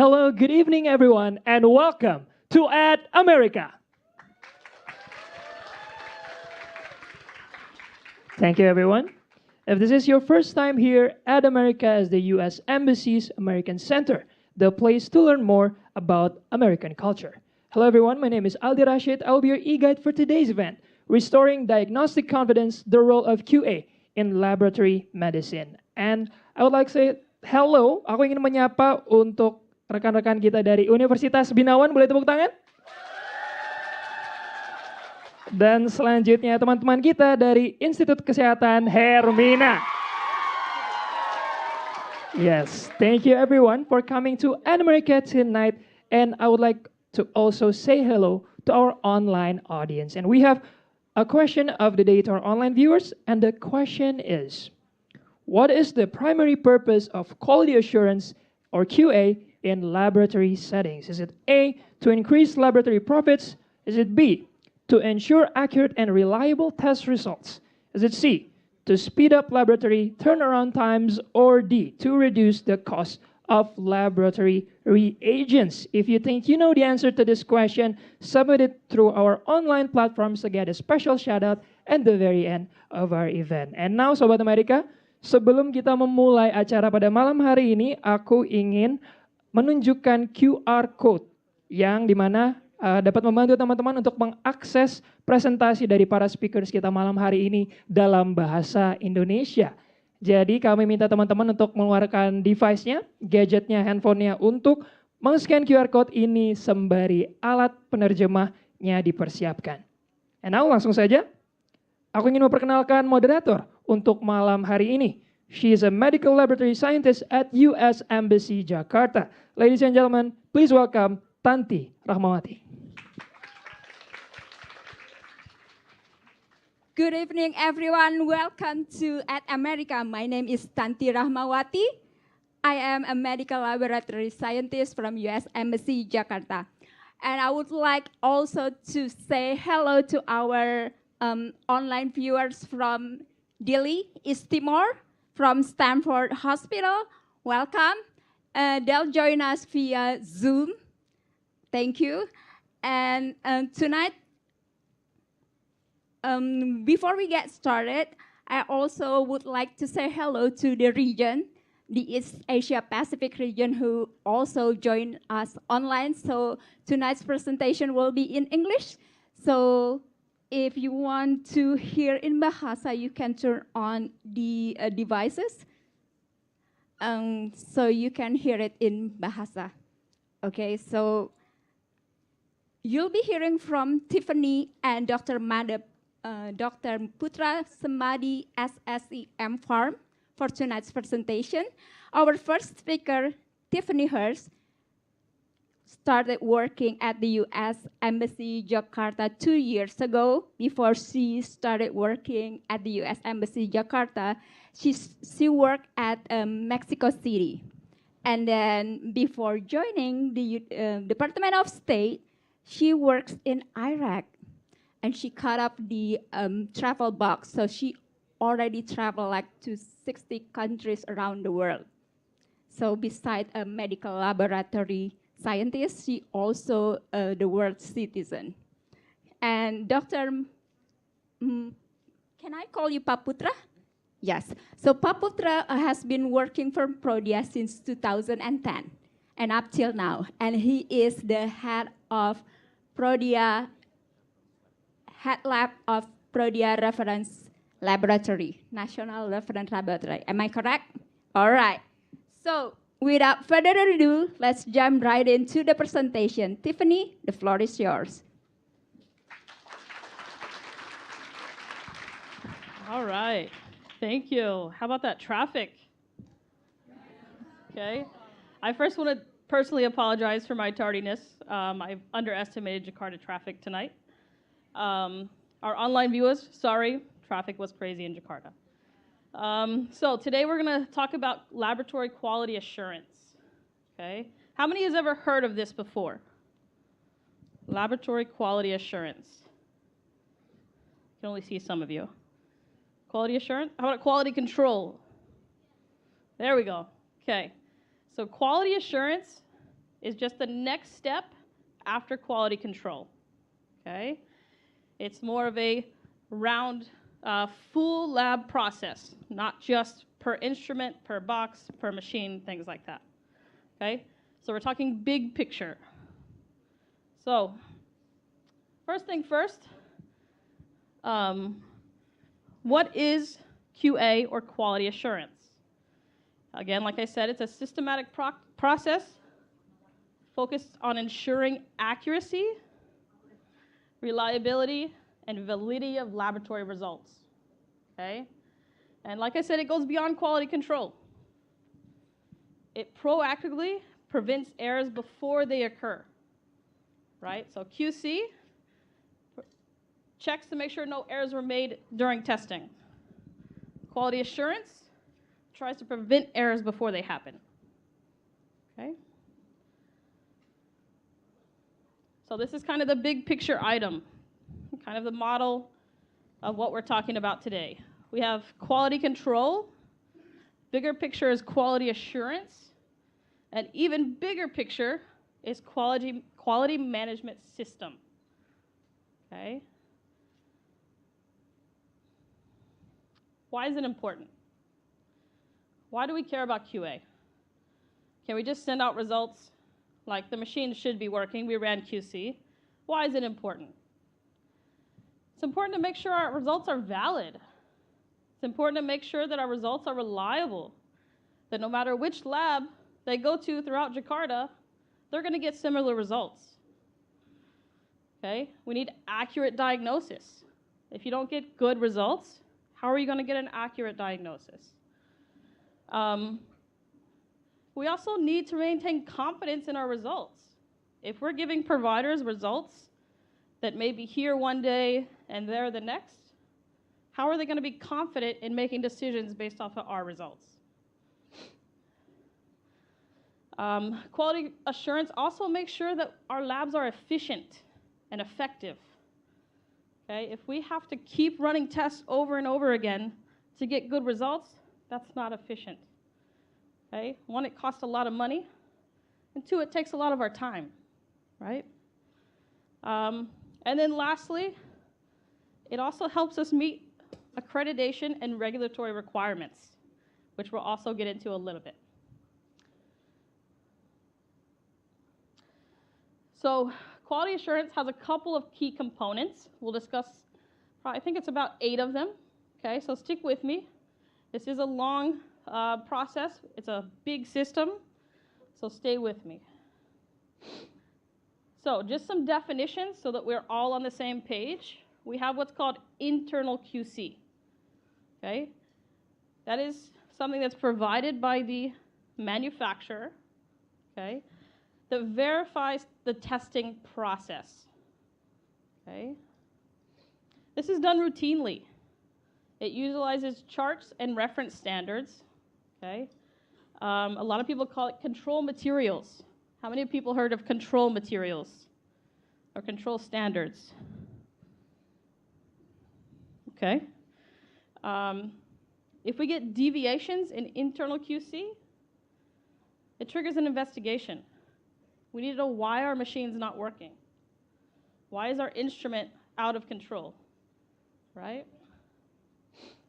Hello, good evening, everyone, and welcome to At America. Thank you, everyone. If this is your first time here, At America is the U.S. Embassy's American Center, the place to learn more about American culture. Hello, everyone. My name is Aldi Rashid. I will be your e-guide for today's event, Restoring Diagnostic Confidence, the Role of QA in Laboratory Medicine. And I would like to say hello. Aku ingin menyapa untuk rekan-rekan kita dari Universitas Binawan. Boleh tepuk tangan? Dan selanjutnya teman-teman kita dari Institut Kesehatan Hermina. Yes, thank you everyone for coming to At America tonight. And I would like to also say hello to our online audience. And we have a question of the day to our online viewers. And the question is, what is the primary purpose of quality assurance or QA in laboratory settings? Is it A, to increase laboratory profits? Is it B, to ensure accurate and reliable test results? Is it C, to speed up laboratory turnaround times? Or D, to reduce the cost of laboratory reagents? If you think you know the answer to this question, submit it through our online platforms to get a special shout out at the very end of our event. And now, Sobat Amerika, sebelum kita memulai acara pada malam hari ini, aku ingin menunjukkan QR Code yang dimana dapat membantu teman-teman untuk mengakses presentasi dari para speakers kita malam hari ini dalam bahasa Indonesia. Jadi kami minta teman-teman untuk mengeluarkan device-nya, gadgetnya, handphonenya untuk meng-scan QR Code ini sembari alat penerjemahnya dipersiapkan. And now langsung saja, aku ingin memperkenalkan moderator untuk malam hari ini. She is a medical laboratory scientist at U.S. Embassy Jakarta. Ladies and gentlemen, please welcome Tanty Rachmawaty. Good evening, everyone. Welcome to At America. My name is Tanty Rachmawaty. I am a medical laboratory scientist from U.S. Embassy Jakarta. And I would like also to say hello to our online viewers from Delhi, East Timor, from Stanford Hospital. Welcome. They'll join us via Zoom. Thank you. And tonight, before we get started, I also would like to say hello to the region, the East Asia Pacific region, who also joined us online. So tonight's presentation will be in English. So if you want to hear in Bahasa, you can turn on the devices. So you can hear it in Bahasa. Okay, so you'll be hearing from Tiffany and Dr. Putra, Semadhi, S.Si, M.Farm for tonight's presentation. Our first speaker, Tiffany Hurst, started working at the U.S. Embassy Jakarta 2 years ago. Before she started working at the U.S. Embassy Jakarta, she worked at Mexico City. And then before joining the Department of State, she works in Iraq. And she cut up the travel box, so she already traveled like to 60 countries around the world. So besides a medical laboratory scientist, she also the world citizen. And Dr. Can I call you Putra? Yes. So Putra has been working for Prodia since 2010 and up till now. And he is the head of Prodia, head lab of Prodia Reference Laboratory, National Reference Laboratory. Am I correct? All right. So without further ado, let's jump right into the presentation. Tiffany, the floor is yours. All right. Thank you. How about that traffic? Okay. I first want to personally apologize for my tardiness. I've underestimated Jakarta traffic tonight. Our online viewers, sorry, traffic was crazy in Jakarta. So today we're going to talk about laboratory quality assurance. Okay, how many has ever heard of this before? Laboratory quality assurance. I can only see some of you. Quality assurance? How about quality control? There we go. Okay, so quality assurance is just the next step after quality control, okay? It's more of a round, full lab process, not just per instrument, per box, per machine, things like that, okay? So we're talking big picture. So first thing first, what is QA or quality assurance? Again, like I said, it's a systematic process focused on ensuring accuracy, reliability, and validity of laboratory results, okay? And like I said, it goes beyond quality control. It proactively prevents errors before they occur, right? So QC checks to make sure no errors were made during testing. Quality assurance tries to prevent errors before they happen, okay? So this is kind of the big picture item, kind of the model of what we're talking about today. We have quality control, bigger picture is quality assurance, and even bigger picture is quality management system, okay? Why is it important? Why do we care about QA? Can we just send out results like the machine should be working? We ran QC. Why is it important? It's important to make sure our results are valid. It's important to make sure that our results are reliable, that no matter which lab they go to throughout Jakarta, they're going to get similar results. Okay? We need accurate diagnosis. If you don't get good results, how are you going to get an accurate diagnosis? We also need to maintain confidence in our results. If we're giving providers results that may be here one day and there the next, how are they going to be confident in making decisions based off of our results? Quality assurance also makes sure that our labs are efficient and effective. Okay? If we have to keep running tests over and over again to get good results, that's not efficient. Okay? One, it costs a lot of money, and two, it takes a lot of our time, right? And then lastly, it also helps us meet accreditation and regulatory requirements, which we'll also get into a little bit. So quality assurance has a couple of key components. We'll discuss, I think it's about 8 of them. Okay, so stick with me. This is a long process. It's a big system, so stay with me. So just some definitions so that we're all on the same page. We have what's called internal QC. Okay, that is something that's provided by the manufacturer, okay, that verifies the testing process. Okay, this is done routinely. It utilizes charts and reference standards. Okay, a lot of people call it control materials. How many people heard of control materials or control standards? Okay. If we get deviations in internal QC, it triggers an investigation. We need to know why our machine's not working. Why is our instrument out of control, right?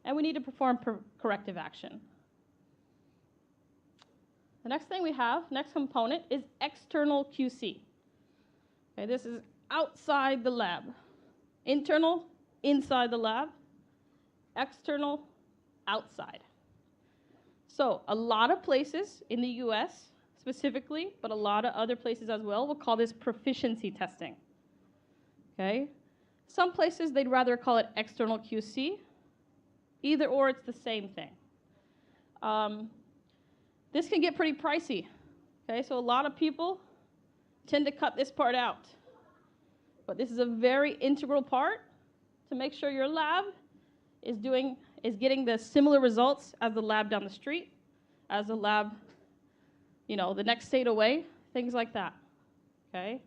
And we need to perform corrective action. The next thing we have, next component, is external QC. Okay, this is outside the lab. Internal, inside the lab. External, outside. So a lot of places in the US specifically, but a lot of other places as well, will call this proficiency testing. Okay? Some places they'd rather call it external QC. Either or, it's the same thing. This can get pretty pricey. Okay, so a lot of people tend to cut this part out. But this is a very integral part to make sure your lab is getting the similar results as the lab down the street, as the lab, the next state away, things like that. Okay,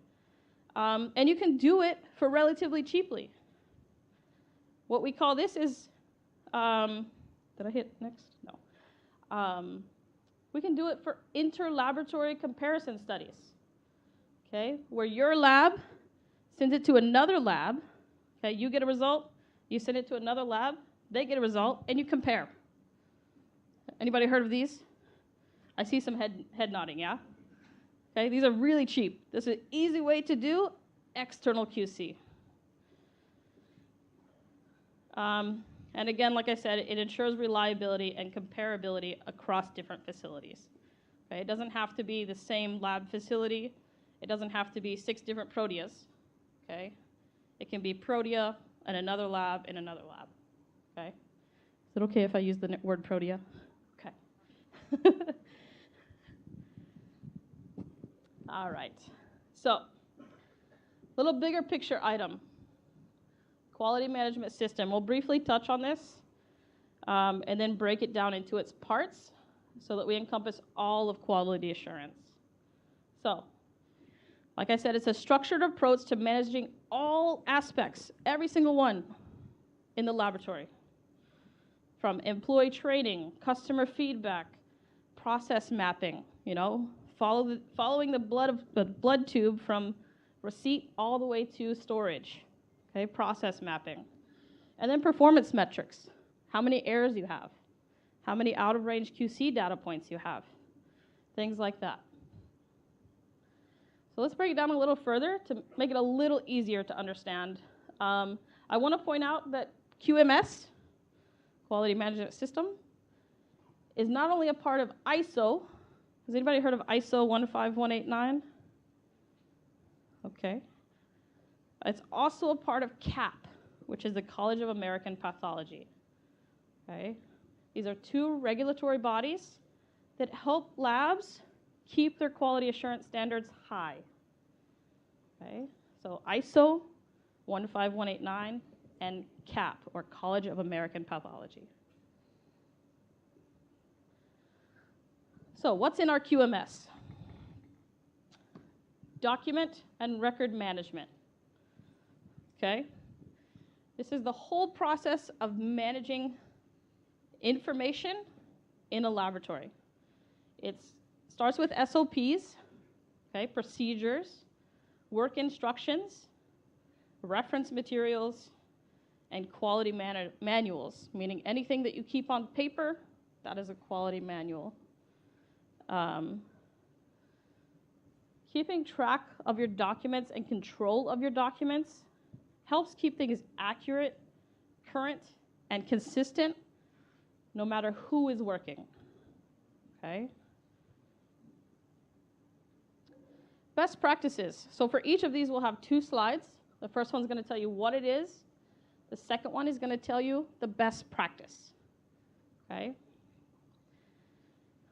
and you can do it for relatively cheaply. What we call this is, did I hit next? No. We can do it for inter-laboratory comparison studies. okay, where your lab sends it to another lab. Okay, you get a result, you send it to another lab, they get a result, and you compare. Anybody heard of these? I see some head nodding, yeah? Okay, these are really cheap. This is an easy way to do external QC. And again, like I said, it ensures reliability and comparability across different facilities. Okay, it doesn't have to be the same lab facility. It doesn't have to be 6 different Prodias. Okay, it can be Prodia and another lab and another lab. Okay, is it okay if I use the word Prodia? Okay. All right. So, a little bigger picture item. Quality management system. We'll briefly touch on this and then break it down into its parts so that we encompass all of quality assurance. So, like I said, it's a structured approach to managing all aspects, every single one in the laboratory. From employee training, customer feedback, process mapping, following the blood tube from receipt all the way to storage. Okay, process mapping. And then performance metrics. How many errors you have. How many out-of-range QC data points you have. Things like that. So let's break it down a little further to make it a little easier to understand. I want to point out that QMS, Quality Management System, is not only a part of ISO. Has anybody heard of ISO 15189? Okay. It's also a part of CAP, which is the College of American Pathology. Okay? These are 2 regulatory bodies that help labs keep their quality assurance standards high. Okay? So ISO 15189 and CAP, or College of American Pathology. So what's in our QMS? Document and record management. Okay? This is the whole process of managing information in a laboratory. It starts with SOPs, okay, procedures, work instructions, reference materials, and quality manuals, meaning anything that you keep on paper, that is a quality manual. Keeping track of your documents and control of your documents helps keep things accurate, current, and consistent, no matter who is working. Okay? Best practices. So for each of these, we'll have 2 slides. The first one's going to tell you what it is. The second one is going to tell you the best practice. Okay?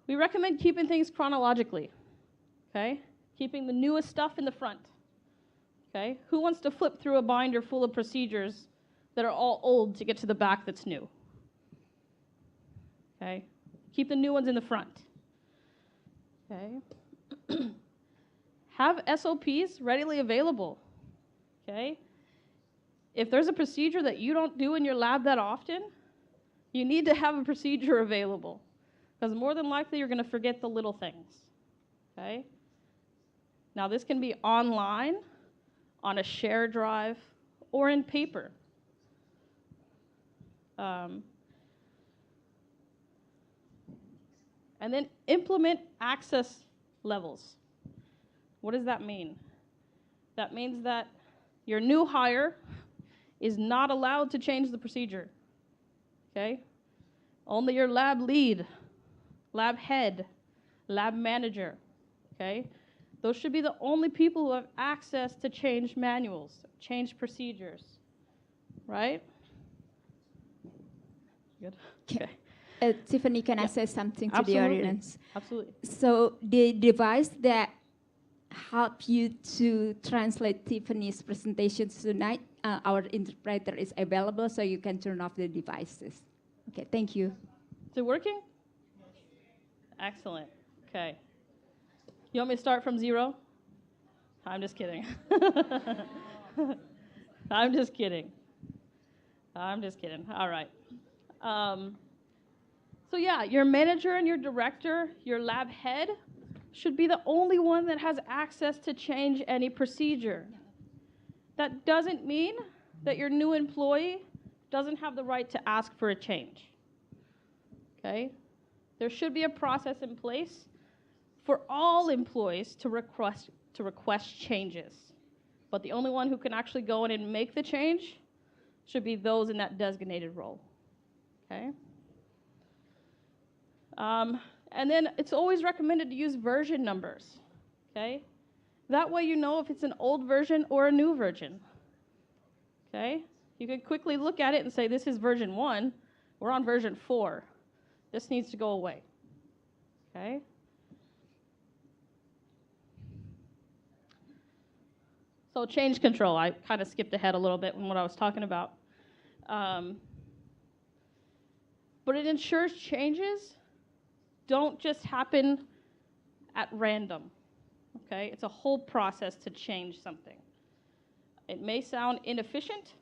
We recommend keeping things chronologically. Okay? Keeping the newest stuff in the front. Okay? Who wants to flip through a binder full of procedures that are all old to get to the back that's new? Okay? Keep the new ones in the front. Okay? Have SOPs readily available. Okay? If there's a procedure that you don't do in your lab that often, you need to have a procedure available, because more than likely you're going to forget the little things. Okay? Now this can be online, on a share drive, or in paper. And then implement access levels. What does that mean? That means that your new hire is not allowed to change the procedure. Okay? Only your lab lead, lab head, lab manager. Okay? Those should be the only people who have access to change manuals, change procedures. Right? Good? Okay. Tiffany, can I say something to Absolutely. the audience? Absolutely. So the device that help you to translate Tiffany's presentation tonight, our interpreter is available, so you can turn off the devices. Okay, thank you. Is it working? Excellent. Okay. You want me to start from 0? I'm just kidding. I'm just kidding. I'm just kidding. All right. So yeah, your manager and your director, your lab head, should be the only one that has access to change any procedure. That doesn't mean that your new employee doesn't have the right to ask for a change. Okay? There should be a process in place for all employees to request changes. But the only one who can actually go in and make the change should be those in that designated role. Okay? And then it's always recommended to use version numbers. Okay? That way you know if it's an old version or a new version. Okay? You can quickly look at it and say, this is version 1. We're on version 4. This needs to go away. Okay? So change control. I kind of skipped ahead a little bit in what I was talking about. But it ensures changes don't just happen at random. Okay? It's a whole process to change something. It may sound inefficient,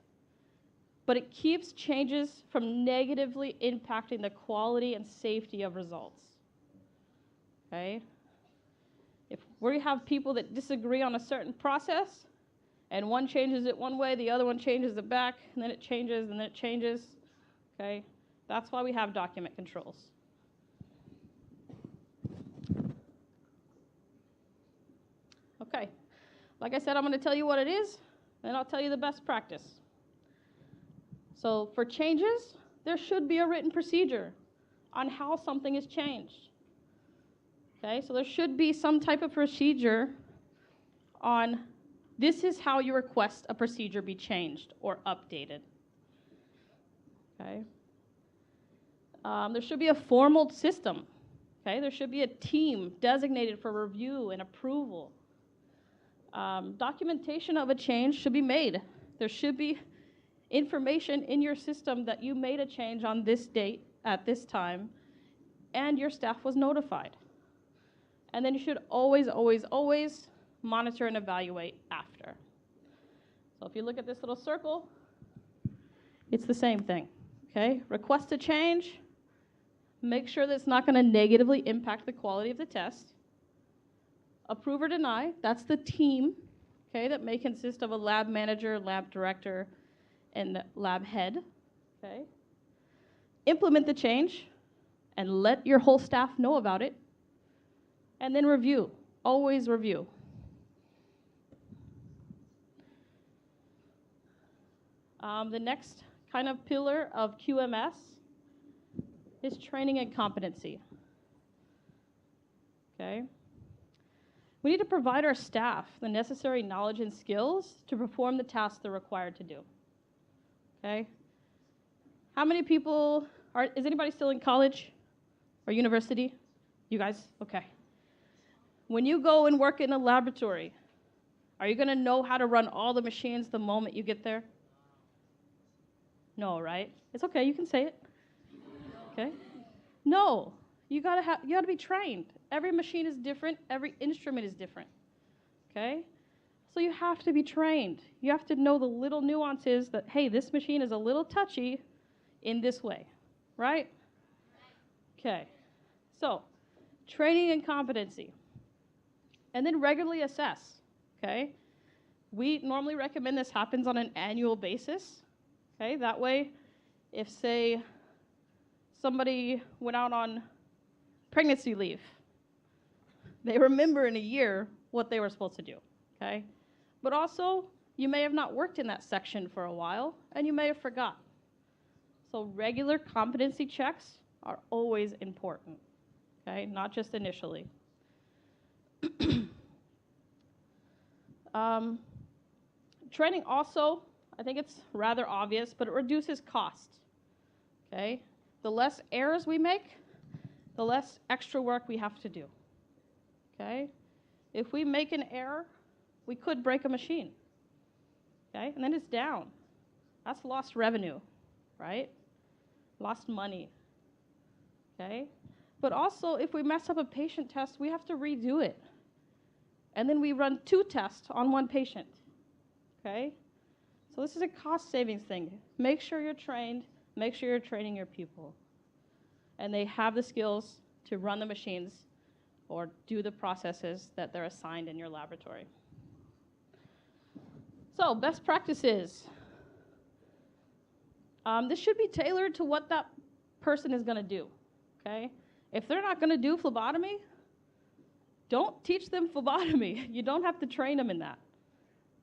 but it keeps changes from negatively impacting the quality and safety of results. Okay? If we have people that disagree on a certain process, and one changes it one way, the other one changes it back, and then it changes, and then it changes, okay? That's why we have document controls. Okay, like I said, I'm going to tell you what it is, then I'll tell you the best practice. So for changes, there should be a written procedure on how something is changed. Okay, so there should be some type of procedure on this is how you request a procedure be changed or updated. Okay. There should be a formal system. Okay, there should be a team designated for review and approval. Documentation of a change should be made. There should be information in your system that you made a change on this date at this time, and your staff was notified. And then you should always, always, always monitor and evaluate after. So if you look at this little circle, it's the same thing. Okay? Request a change. Make sure that it's not going to negatively impact the quality of the test. Approve or deny. That's the team, okay, that may consist of a lab manager, lab director, and lab head. Okay? Implement the change and let your whole staff know about it. And then review. Always review. The next kind of pillar of QMS is training and competency. Okay? We need to provide our staff the necessary knowledge and skills to perform the tasks they're required to do. Okay? How many people is anybody still in college or university? You guys? Okay. When you go and work in a laboratory, are you going to know how to run all the machines the moment you get there? No, right? It's okay, you can say it. Okay? No, you gotta be trained. Every machine is different, every instrument is different. Okay? So you have to be trained. You have to know the little nuances that, hey, this machine is a little touchy in this way, right? Okay. So, training and competency. And then regularly assess, okay? We normally recommend this happens on an annual basis, okay? That way, if, say, somebody went out on pregnancy leave, they remember in a year what they were supposed to do, okay? But also, you may have not worked in that section for a while, and you may have forgot. So regular competency checks are always important, okay? Not just initially. Training also, I think it's rather obvious, but it reduces cost, okay? The less errors we make, the less extra work we have to do, okay? If we make an error, we could break a machine, okay? And then it's down. That's lost revenue, right? Lost money, okay? But also, if we mess up a patient test, we have to redo it. And then we run 2 tests on 1 patient, okay? So this is a cost savings thing. Make sure you're trained. Make sure you're training your people. And they have the skills to run the machines or do the processes that they're assigned in your laboratory. So, best practices. This should be tailored to what that person is going to do, okay? If they're not going to do phlebotomy, don't teach them phlebotomy. You don't have to train them in that,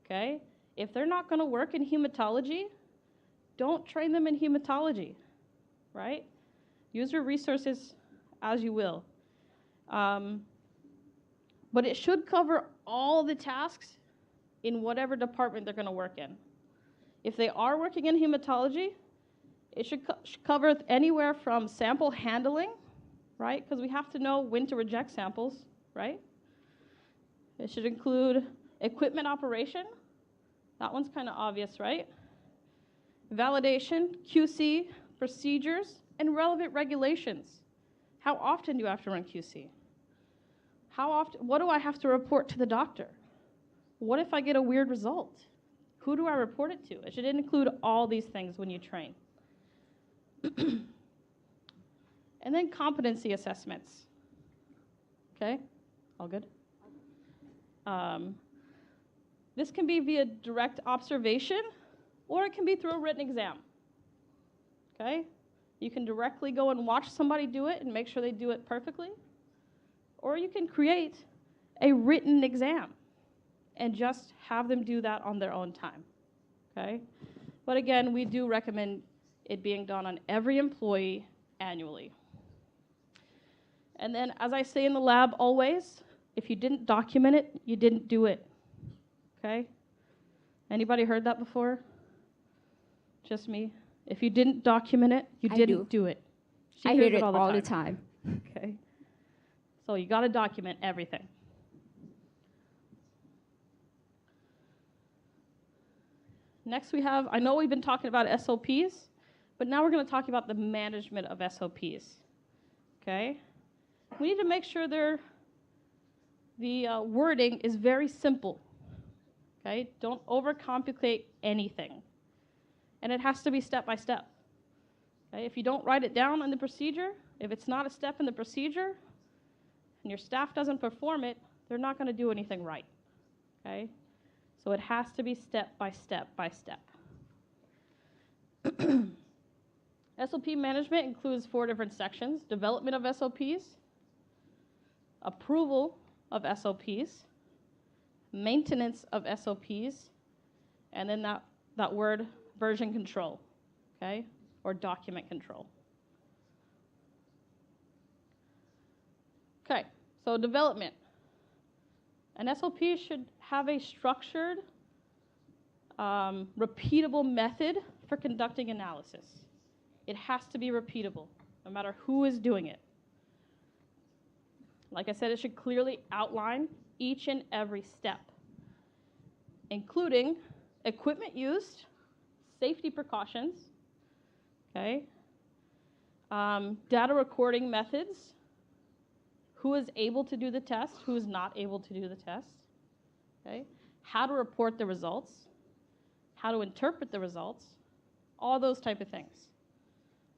okay? If they're not going to work in hematology, don't train them in hematology, right? Use your resources as you will. But it should cover all the tasks in whatever department they're going to work in. If they are working in hematology, it should cover anywhere from sample handling, right? Because we have to know when to reject samples, right? It should include equipment operation. That one's kind of obvious, right? Validation, QC, procedures, and relevant regulations. How often do you have to run QC? How often? What do I have to report to the doctor? What if I get a weird result? Who do I report it to? It should include all these things when you train. And then competency assessments. Okay? All good? This can be via direct observation, or it can be through a written exam. Okay? You can directly go and watch somebody do it and make sure they do it perfectly, or you can create a written exam and just have them do that on their own time. Okay? But again, we do recommend it being done on every employee annually. And then, as I say in the lab always, if you didn't document it, you didn't do it. Okay? Anybody heard that before? Just me? If you didn't document it, you didn't do it. I hear it all the time. Okay? So you got to document everything. Next we have, I know we've been talking about SOPs, but now we're going to talk about the management of SOPs. Okay? We need to make sure the wording is very simple. Okay? Don't overcomplicate anything. And it has to be step by step. Okay? If you don't write it down in the procedure, if it's not a step in the procedure, and your staff doesn't perform it, they're not going to do anything right. Okay? So it has to be step by step by step. SOP management includes 4 different sections: development of SOPs, approval of SOPs, maintenance of SOPs, and then that word, version control, okay, or document control. Okay, so development. An SOP should have a structured, repeatable method for conducting analysis. It has to be repeatable, no matter who is doing it. Like I said, it should clearly outline each and every step, including equipment used, safety precautions, okay, data recording methods, who is able to do the test, who is not able to do the test, okay, how to report the results, how to interpret the results, all those type of things,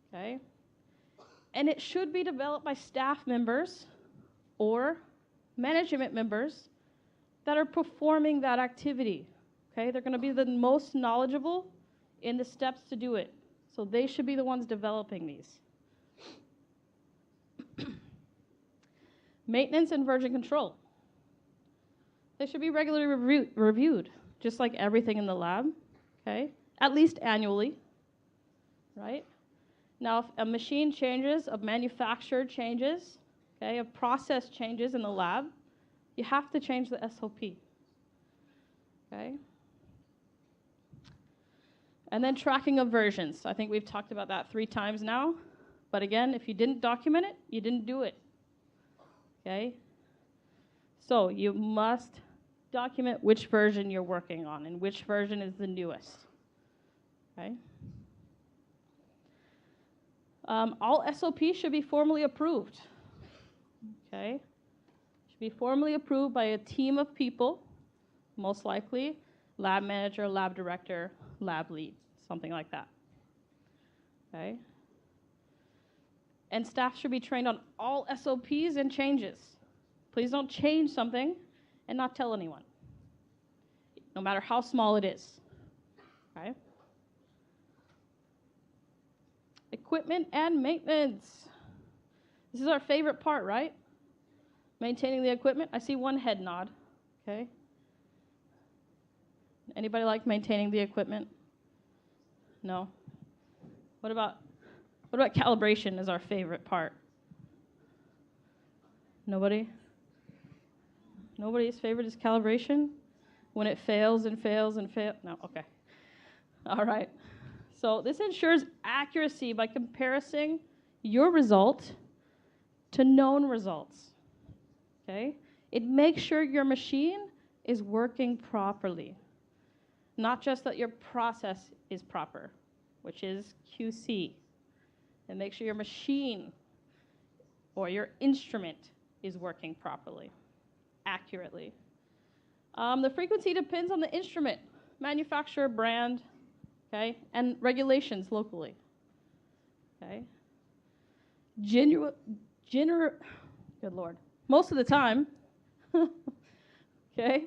okay? And it should be developed by staff members or management members that are performing that activity, okay? They're going to be the most knowledgeable in the steps to do it, so they should be the ones developing these. Maintenance and version control. They should be regularly reviewed, just like everything in the lab, okay? At least annually, right? Now, if a machine changes, a manufacturer changes, okay, a process changes in the lab, you have to change the SOP, okay? And then tracking of versions. I think we've talked about that 3 times now. But again, if you didn't document it, you didn't do it. Okay? So you must document which version you're working on and which version is the newest. Okay? All SOPs should be formally approved. Okay? Should be formally approved by a team of people, most likely lab manager, lab director, lab lead, something like that. Okay? And staff should be trained on all SOPs and changes. Please don't change something and not tell anyone, no matter how small it is. Okay? Equipment and maintenance. This is our favorite part, right? Maintaining the equipment. I see one head nod. Okay? Anybody like maintaining the equipment? No? What about calibration is our favorite part? Nobody? Nobody's favorite is calibration? When it fails and fails and fails? No, okay. All right. So this ensures accuracy by comparing your result to known results. Okay? It makes sure your machine is working properly. Not just that your process is proper, which is QC. And make sure your machine or your instrument is working properly, accurately. The frequency depends on the instrument, manufacturer, brand, okay, and regulations locally. Okay. Good Lord. Most of the time, okay,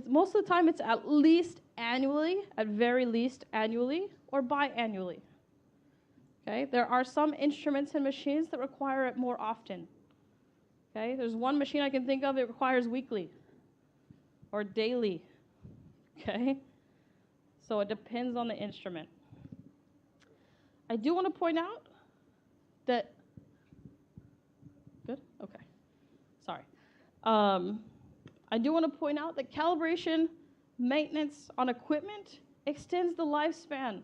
most of the time it's at least annually, at very least annually, or biannually. Okay, there are some instruments and machines that require it more often. Okay, there's one machine I can think of that requires weekly or daily. Okay, so it depends on the instrument. I do want to point out that, good? Okay, sorry. I do want to point out that calibration maintenance on equipment extends the lifespan.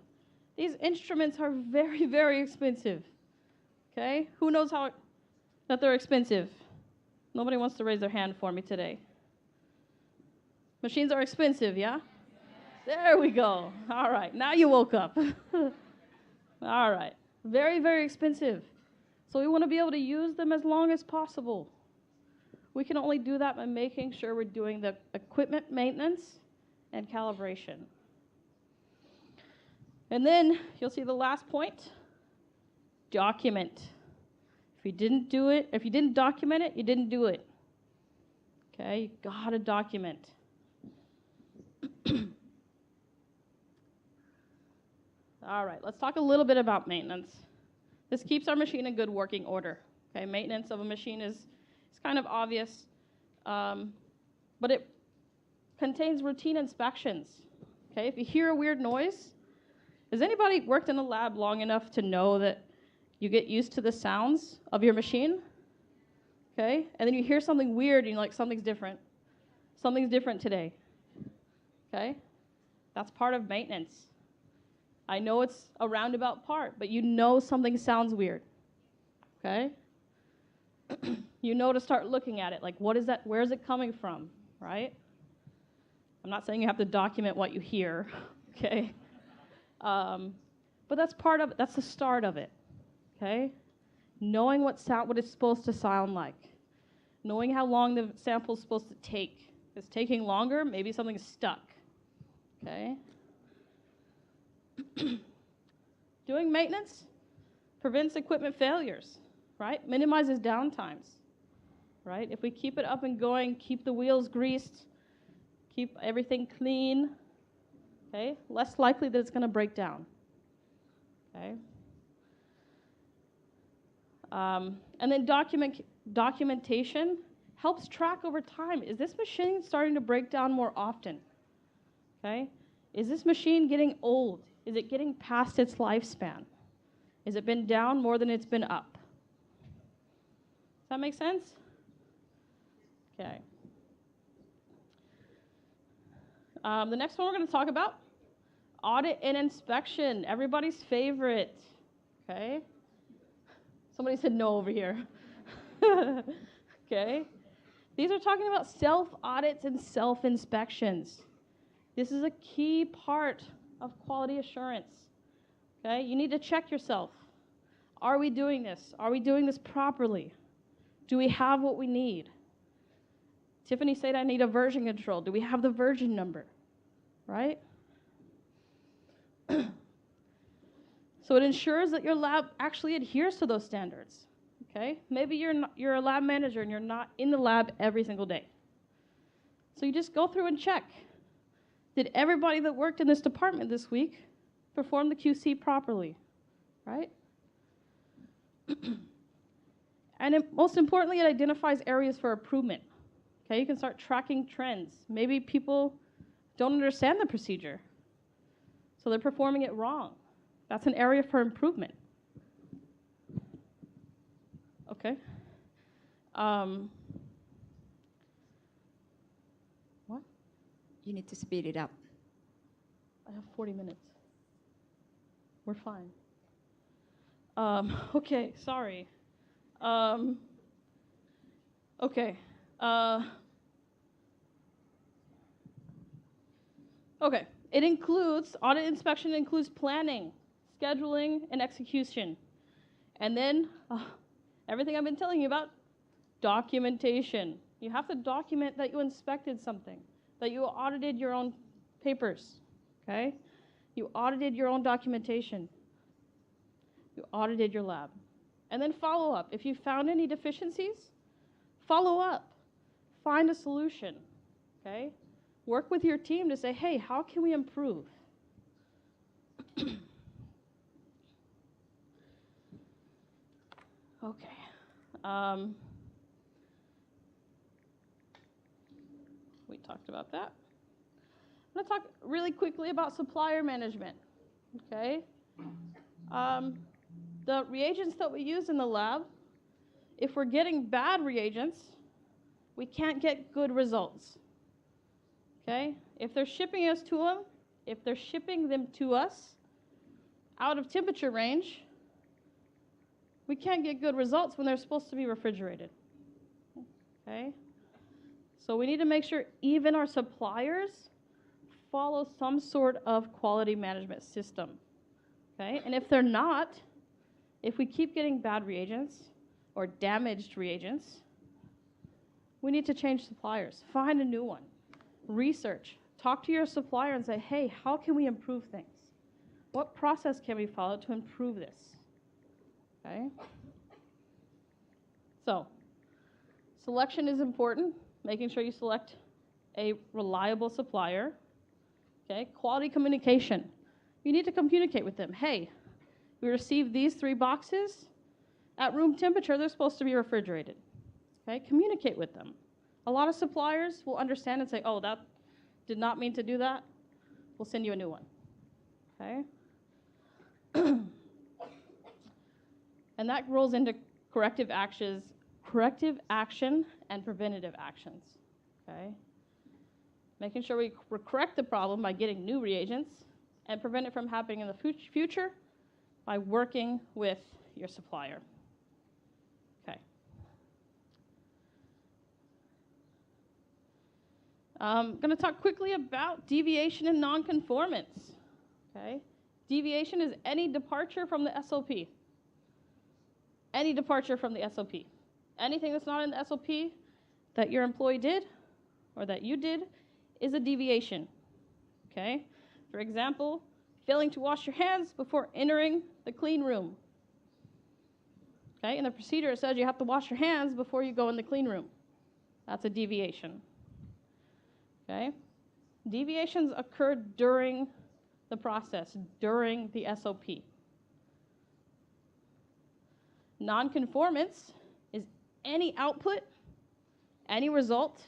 These instruments are very, very expensive. Okay? Who knows that they're expensive? Nobody wants to raise their hand for me today. Machines are expensive, yeah? There we go. All right. Now you woke up. All right. Very, very expensive. So we want to be able to use them as long as possible. We can only do that by making sure we're doing the equipment maintenance and calibration. And then you'll see the last point, document. If you didn't do it, if you didn't document it, you didn't do it. Okay, you gotta document. All right, let's talk a little bit about maintenance. This keeps our machine in good working order. Okay, maintenance of a machine is kind of obvious, but it contains routine inspections. Okay, if you hear a weird noise, has anybody worked in a lab long enough to know that you get used to the sounds of your machine? Okay, and then you hear something weird and you're like, something's different. Something's different today. Okay, that's part of maintenance. I know it's a roundabout part, but you know something sounds weird. Okay? You know to start looking at it, like what is that, where is it coming from, right? I'm not saying you have to document what you hear, okay? But that's part of it, that's the start of it, okay? Knowing what it's supposed to sound like. Knowing how long the sample's supposed to take. If it's taking longer, maybe something's stuck, okay? Doing maintenance prevents equipment failures, right? Minimizes downtimes, right? If we keep it up and going, keep the wheels greased, keep everything clean, okay? Less likely that it's going to break down, okay? And then documentation helps track over time. Is this machine starting to break down more often? Okay? Is this machine getting old? Is it getting past its lifespan? Has it been down more than it's been up? Does that make sense? Okay. The next one we're going to talk about, audit and inspection, everybody's favorite. Okay? Somebody said no over here. Okay? These are talking about self-audits and self-inspections. This is a key part of quality assurance. Okay? You need to check yourself. Are we doing this? Are we doing this properly? Do we have what we need? Tiffany said I need a version control. Do we have the version number? Right? So it ensures that your lab actually adheres to those standards. Okay? Maybe you're a lab manager and you're not in the lab every single day. So you just go through and check. Did everybody that worked in this department this week perform the QC properly? Right? And most importantly, it identifies areas for improvement. Okay, you can start tracking trends. Maybe people don't understand the procedure, so they're performing it wrong. That's an area for improvement. Okay. What? You need to speed it up. I have 40 minutes. We're fine. Okay, sorry. Okay. Okay. It includes, audit inspection includes planning, scheduling, and execution. And then everything I've been telling you about, documentation. You have to document that you inspected something, that you audited your own papers, okay? You audited your own documentation. You audited your lab. And then follow up. If you found any deficiencies, follow up. Find a solution, okay? Work with your team to say, hey, how can we improve? Okay. We talked about that. I'm going to talk really quickly about supplier management, okay? The reagents that we use in the lab, if we're getting bad reagents, we can't get good results, okay? If they're shipping them to us out of temperature range, we can't get good results when they're supposed to be refrigerated, okay? So we need to make sure even our suppliers follow some sort of quality management system, okay? And if they're not, if we keep getting bad reagents or damaged reagents, we need to change suppliers. Find a new one. Research. Talk to your supplier and say, hey, how can we improve things? What process can we follow to improve this? Okay? So, selection is important. Making sure you select a reliable supplier. Okay? Quality communication. You need to communicate with them. Hey, we received these 3 boxes. At room temperature, they're supposed to be refrigerated. Okay? Communicate with them. A lot of suppliers will understand and say, oh, that did not mean to do that. We'll send you a new one. Okay? And that rolls into corrective action and preventative actions. Okay? Making sure we correct the problem by getting new reagents and prevent it from happening in the future by working with your supplier. Okay. I'm going to talk quickly about deviation and nonconformance. Okay? Deviation is any departure from the SOP. Any departure from the SOP. Anything that's not in the SOP that your employee did or that you did is a deviation. Okay? For example, failing to wash your hands before entering the clean room. Okay? In the procedure, it says you have to wash your hands before you go in the clean room. That's a deviation. Okay? Deviations occur during the process, during the SOP. Nonconformance is any output, any result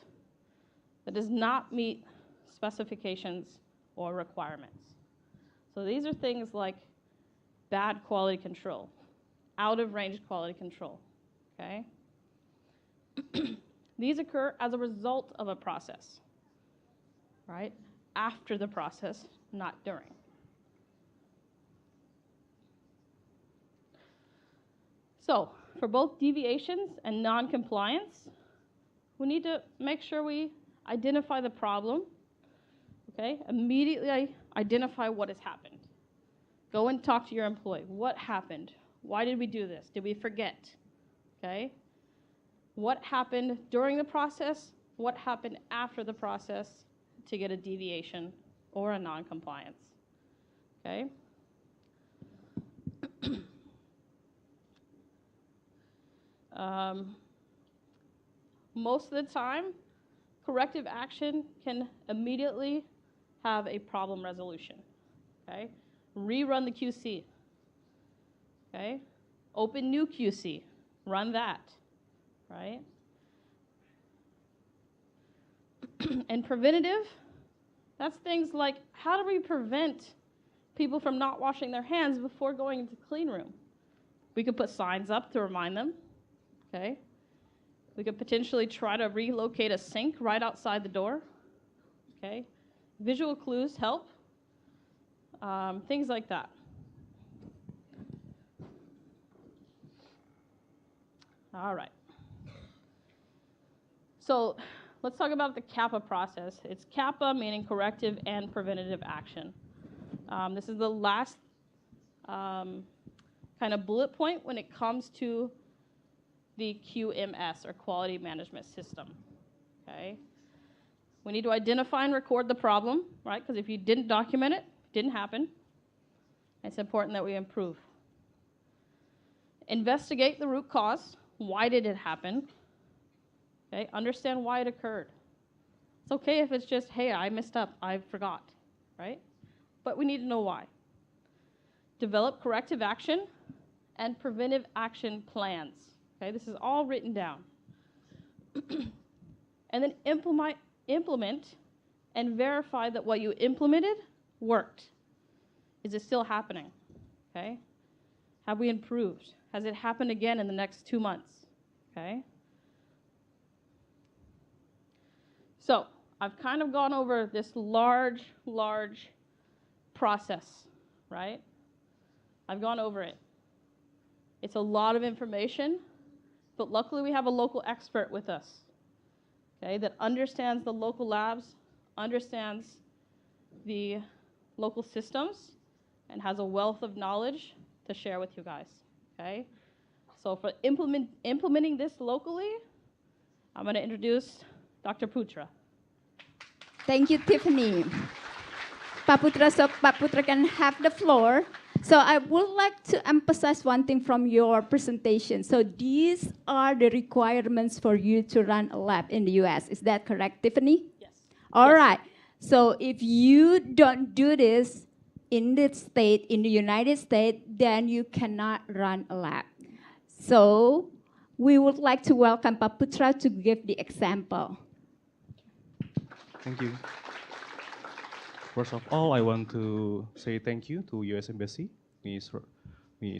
that does not meet specifications or requirements. So these are things like bad quality control, out of range quality control, okay? These occur as a result of a process, right? After the process, not during. So, for both deviations and non-compliance, we need to make sure we identify the problem, okay? Immediately identify what has happened. Go and talk to your employee. What happened? Why did we do this? Did we forget? Okay? What happened during the process? What happened after the process to get a deviation or a non-compliance? Okay? Most of the time, corrective action can immediately have a problem resolution, okay? Rerun the QC, okay? Open new QC, run that, right? And preventative, that's things like, how do we prevent people from not washing their hands before going into the clean room? We could put signs up to remind them, okay? We could potentially try to relocate a sink right outside the door, okay? Visual clues help, things like that. All right. So let's talk about the CAPA process. It's CAPA meaning corrective and preventative action. This is the last kind of bullet point when it comes to the QMS, or Quality Management System, okay? We need to identify and record the problem, right? Because if you didn't document it, it didn't happen. It's important that we improve. Investigate the root cause. Why did it happen? Okay, understand why it occurred. It's okay if it's just, hey, I messed up, I forgot, right? But we need to know why. Develop corrective action and preventive action plans. Okay, this is all written down. And then implement and verify that what you implemented worked. Is it still happening? Okay? Have we improved? Has it happened again in the next 2 months? Okay? So I've kind of gone over this large process, right? I've gone over it. It's a lot of information, but luckily we have a local expert with us, okay, that understands the local labs, understands the local systems, and has a wealth of knowledge to share with you guys, okay? So for implementing this locally, I'm going to introduce Dr. Putra. Thank you, Tiffany. Pak Putra, so Pak Putra can have the floor. So I would like to emphasize one thing from your presentation. So these are the requirements for you to run a lab in the US. Is that correct, Tiffany? Yes. All Yes. right. So if you don't do this in the state, in the United States, then you cannot run a lab. So we would like to welcome Pak Putra to give the example. Thank you. First of all, I want to say thank you to US Embassy, Ms.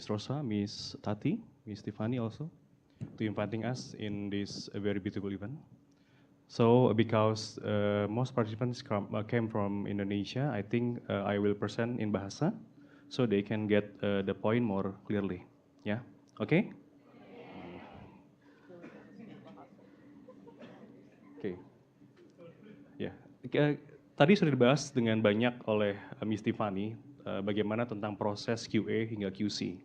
Rosa, Ms. Tati, Ms. Tiffany also, to inviting us in this very beautiful event. So because most participants came from Indonesia, I think I will present in Bahasa, so they can get the point more clearly. Yeah, okay? Oke. Ya, tadi sudah dibahas dengan banyak oleh Miss Tiffany bagaimana tentang proses QA hingga QC.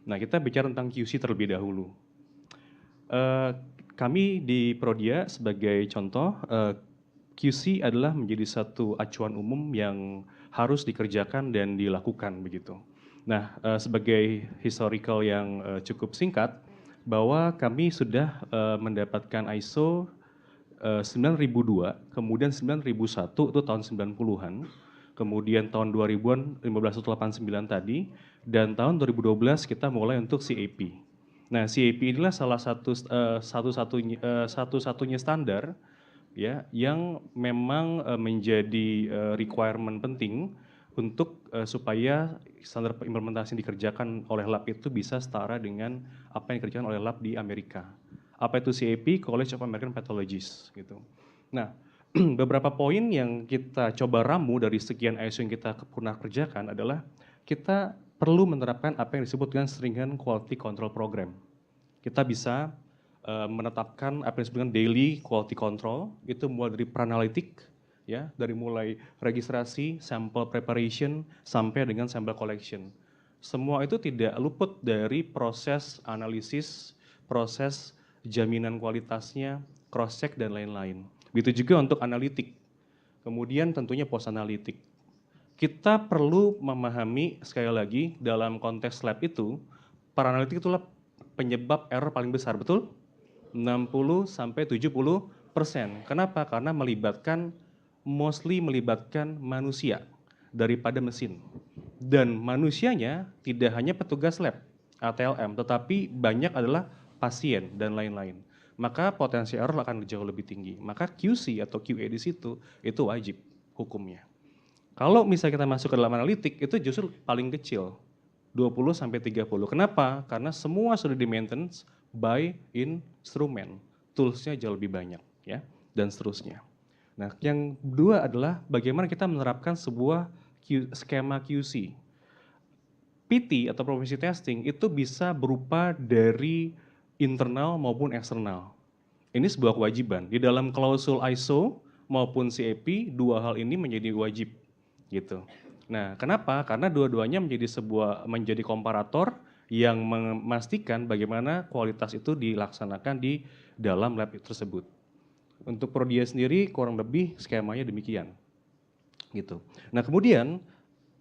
Nah, kita bicara tentang QC terlebih dahulu. Kami di Prodia sebagai contoh, QC adalah menjadi satu acuan umum yang harus dikerjakan dan dilakukan begitu. Nah, sebagai historical yang cukup singkat, bahwa kami sudah mendapatkan ISO 9002, kemudian 9001 itu tahun 90-an, kemudian tahun 2000-an 15189 tadi, dan tahun 2012 kita mulai untuk CAP. Nah, CAP inilah salah satu-satunya standar ya yang memang menjadi requirement penting untuk supaya standar implementasi yang dikerjakan oleh lab itu bisa setara dengan apa yang dikerjakan oleh lab di Amerika. Apa itu CAP? College of American Pathologists gitu. Nah, beberapa poin yang kita coba ramu dari sekian ISO yang kita pernah kerjakan adalah kita perlu menerapkan apa yang disebut dengan stringent quality control program. Kita bisa menetapkan apa yang disebut dengan daily quality control, itu mulai dari pre-analytic, ya, dari mulai registrasi, sample preparation, sampai dengan sample collection. Semua itu tidak luput dari proses analisis, proses jaminan kualitasnya, cross-check, dan lain-lain. Begitu juga untuk analitik. Kemudian tentunya post-analitik. Kita perlu memahami, sekali lagi, dalam konteks lab itu, para analitik itulah penyebab error paling besar, betul? 60-70%. Kenapa? Karena mostly melibatkan manusia daripada mesin. Dan manusianya tidak hanya petugas lab, ATLM, tetapi banyak adalah pasien dan lain-lain. Maka potensi error akan jauh lebih tinggi. Maka QC atau QA di situ itu wajib hukumnya. Kalau misalnya kita masuk ke dalam analitik, itu justru paling kecil, 20-30. Kenapa? Karena semua sudah di maintenance by instrument. Tools-nya jauh lebih banyak, ya, dan seterusnya. Nah, yang kedua adalah bagaimana kita menerapkan sebuah skema QC. PT atau proficiency testing itu bisa berupa dari internal maupun eksternal. Ini sebuah kewajiban. Di dalam klausul ISO maupun CAP, dua hal ini menjadi wajib, gitu. Nah, kenapa? Karena dua-duanya menjadi komparator yang memastikan bagaimana kualitas itu dilaksanakan di dalam lab tersebut. Untuk Prodia sendiri kurang lebih skemanya demikian, gitu. Nah, kemudian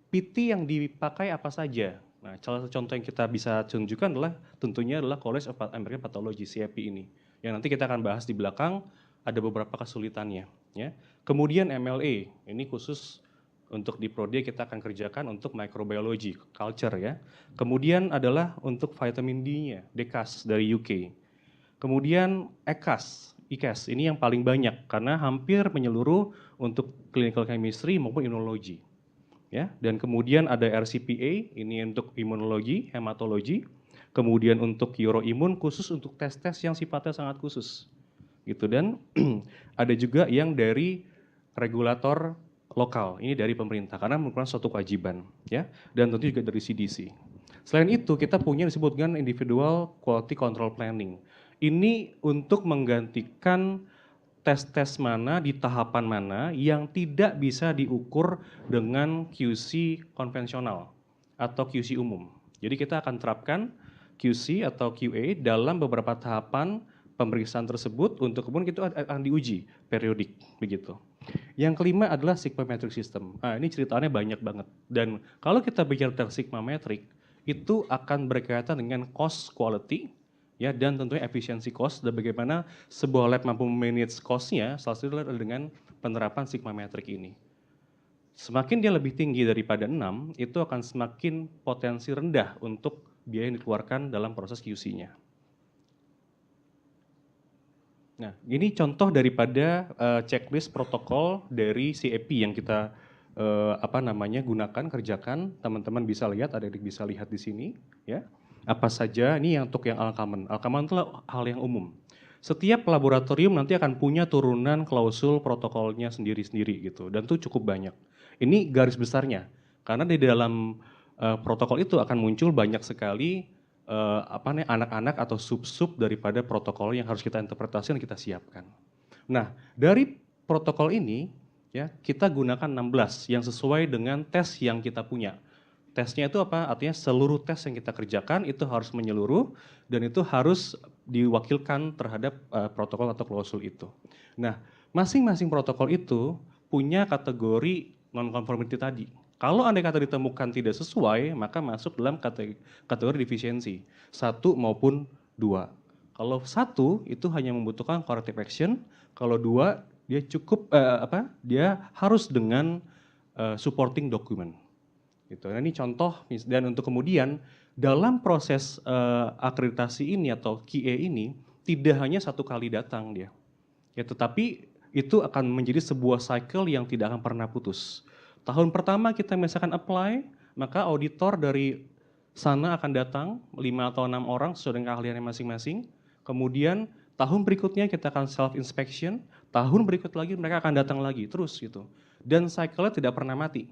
PT yang dipakai apa saja? Nah, salah satu contoh yang kita bisa tunjukkan tentunya adalah College of American Pathology (CAP) ini, yang nanti kita akan bahas di belakang. Ada beberapa kesulitannya, ya. Kemudian MLA ini khusus untuk di Prodia kita akan kerjakan untuk microbiology, culture, ya. Kemudian adalah untuk vitamin D-nya, DCAS dari UK. Kemudian ICAS, ini yang paling banyak karena hampir menyeluruh untuk clinical chemistry maupun immunology. Ya, dan kemudian ada RCPA, ini untuk imunologi, hematologi. Kemudian untuk Euroimun khusus untuk tes-tes yang sifatnya sangat khusus. Gitu, dan ada juga yang dari regulator lokal, ini dari pemerintah karena merupakan suatu kewajiban, ya, dan tentu juga dari CDC. Selain itu kita punya disebut dengan individual quality control planning. Ini untuk menggantikan tes-tes mana di tahapan mana yang tidak bisa diukur dengan QC konvensional atau QC umum. Jadi kita akan terapkan QC atau QA dalam beberapa tahapan pemeriksaan tersebut untuk kemudian itu akan diuji periodik, begitu. Yang kelima adalah sigma-metric system. Nah, ini ceritanya banyak banget. Dan kalau kita bicara tentang sigma-metric, itu akan berkaitan dengan cost quality, ya, dan tentunya efisiensi cost, dan bagaimana sebuah lab mampu manage cost-nya, salah satunya adalah dengan penerapan sigma-metric ini. Semakin dia lebih tinggi daripada 6, itu akan semakin potensi rendah untuk biaya yang dikeluarkan dalam proses QC-nya. Nah, ini contoh daripada checklist protokol dari CAP yang kita gunakan, kerjakan. Teman-teman bisa lihat, adik-adik bisa lihat di sini, ya. Apa saja ini yang untuk yang uncommon. Uncommon itu hal yang umum. Setiap laboratorium nanti akan punya turunan klausul protokolnya sendiri-sendiri gitu, dan itu cukup banyak. Ini garis besarnya, karena di dalam protokol itu akan muncul banyak sekali anak-anak atau sub-sub daripada protokol yang harus kita interpretasi dan kita siapkan. Nah, dari protokol ini, ya, kita gunakan 16 yang sesuai dengan tes yang kita punya. Tesnya itu apa? Artinya seluruh tes yang kita kerjakan itu harus menyeluruh dan itu harus diwakilkan terhadap protokol atau klausul itu. Nah, masing-masing protokol itu punya kategori non-conformity tadi. Kalau andai kata ditemukan tidak sesuai, maka masuk dalam kategori defisiensi, 1 maupun 2. Kalau 1 itu hanya membutuhkan corrective action, kalau 2 dia cukup dia harus dengan supporting document. Gitu. Nah, ini contoh, dan untuk kemudian dalam proses akreditasi ini atau QA ini tidak hanya 1 kali datang dia, ya, tetapi itu akan menjadi sebuah cycle yang tidak akan pernah putus. Tahun pertama kita misalkan apply, maka auditor dari sana akan datang 5 atau 6 orang sesuai dengan keahliannya masing-masing. Kemudian tahun berikutnya kita akan self inspection, tahun berikut lagi mereka akan datang lagi terus gitu. Dan cycle-nya tidak pernah mati.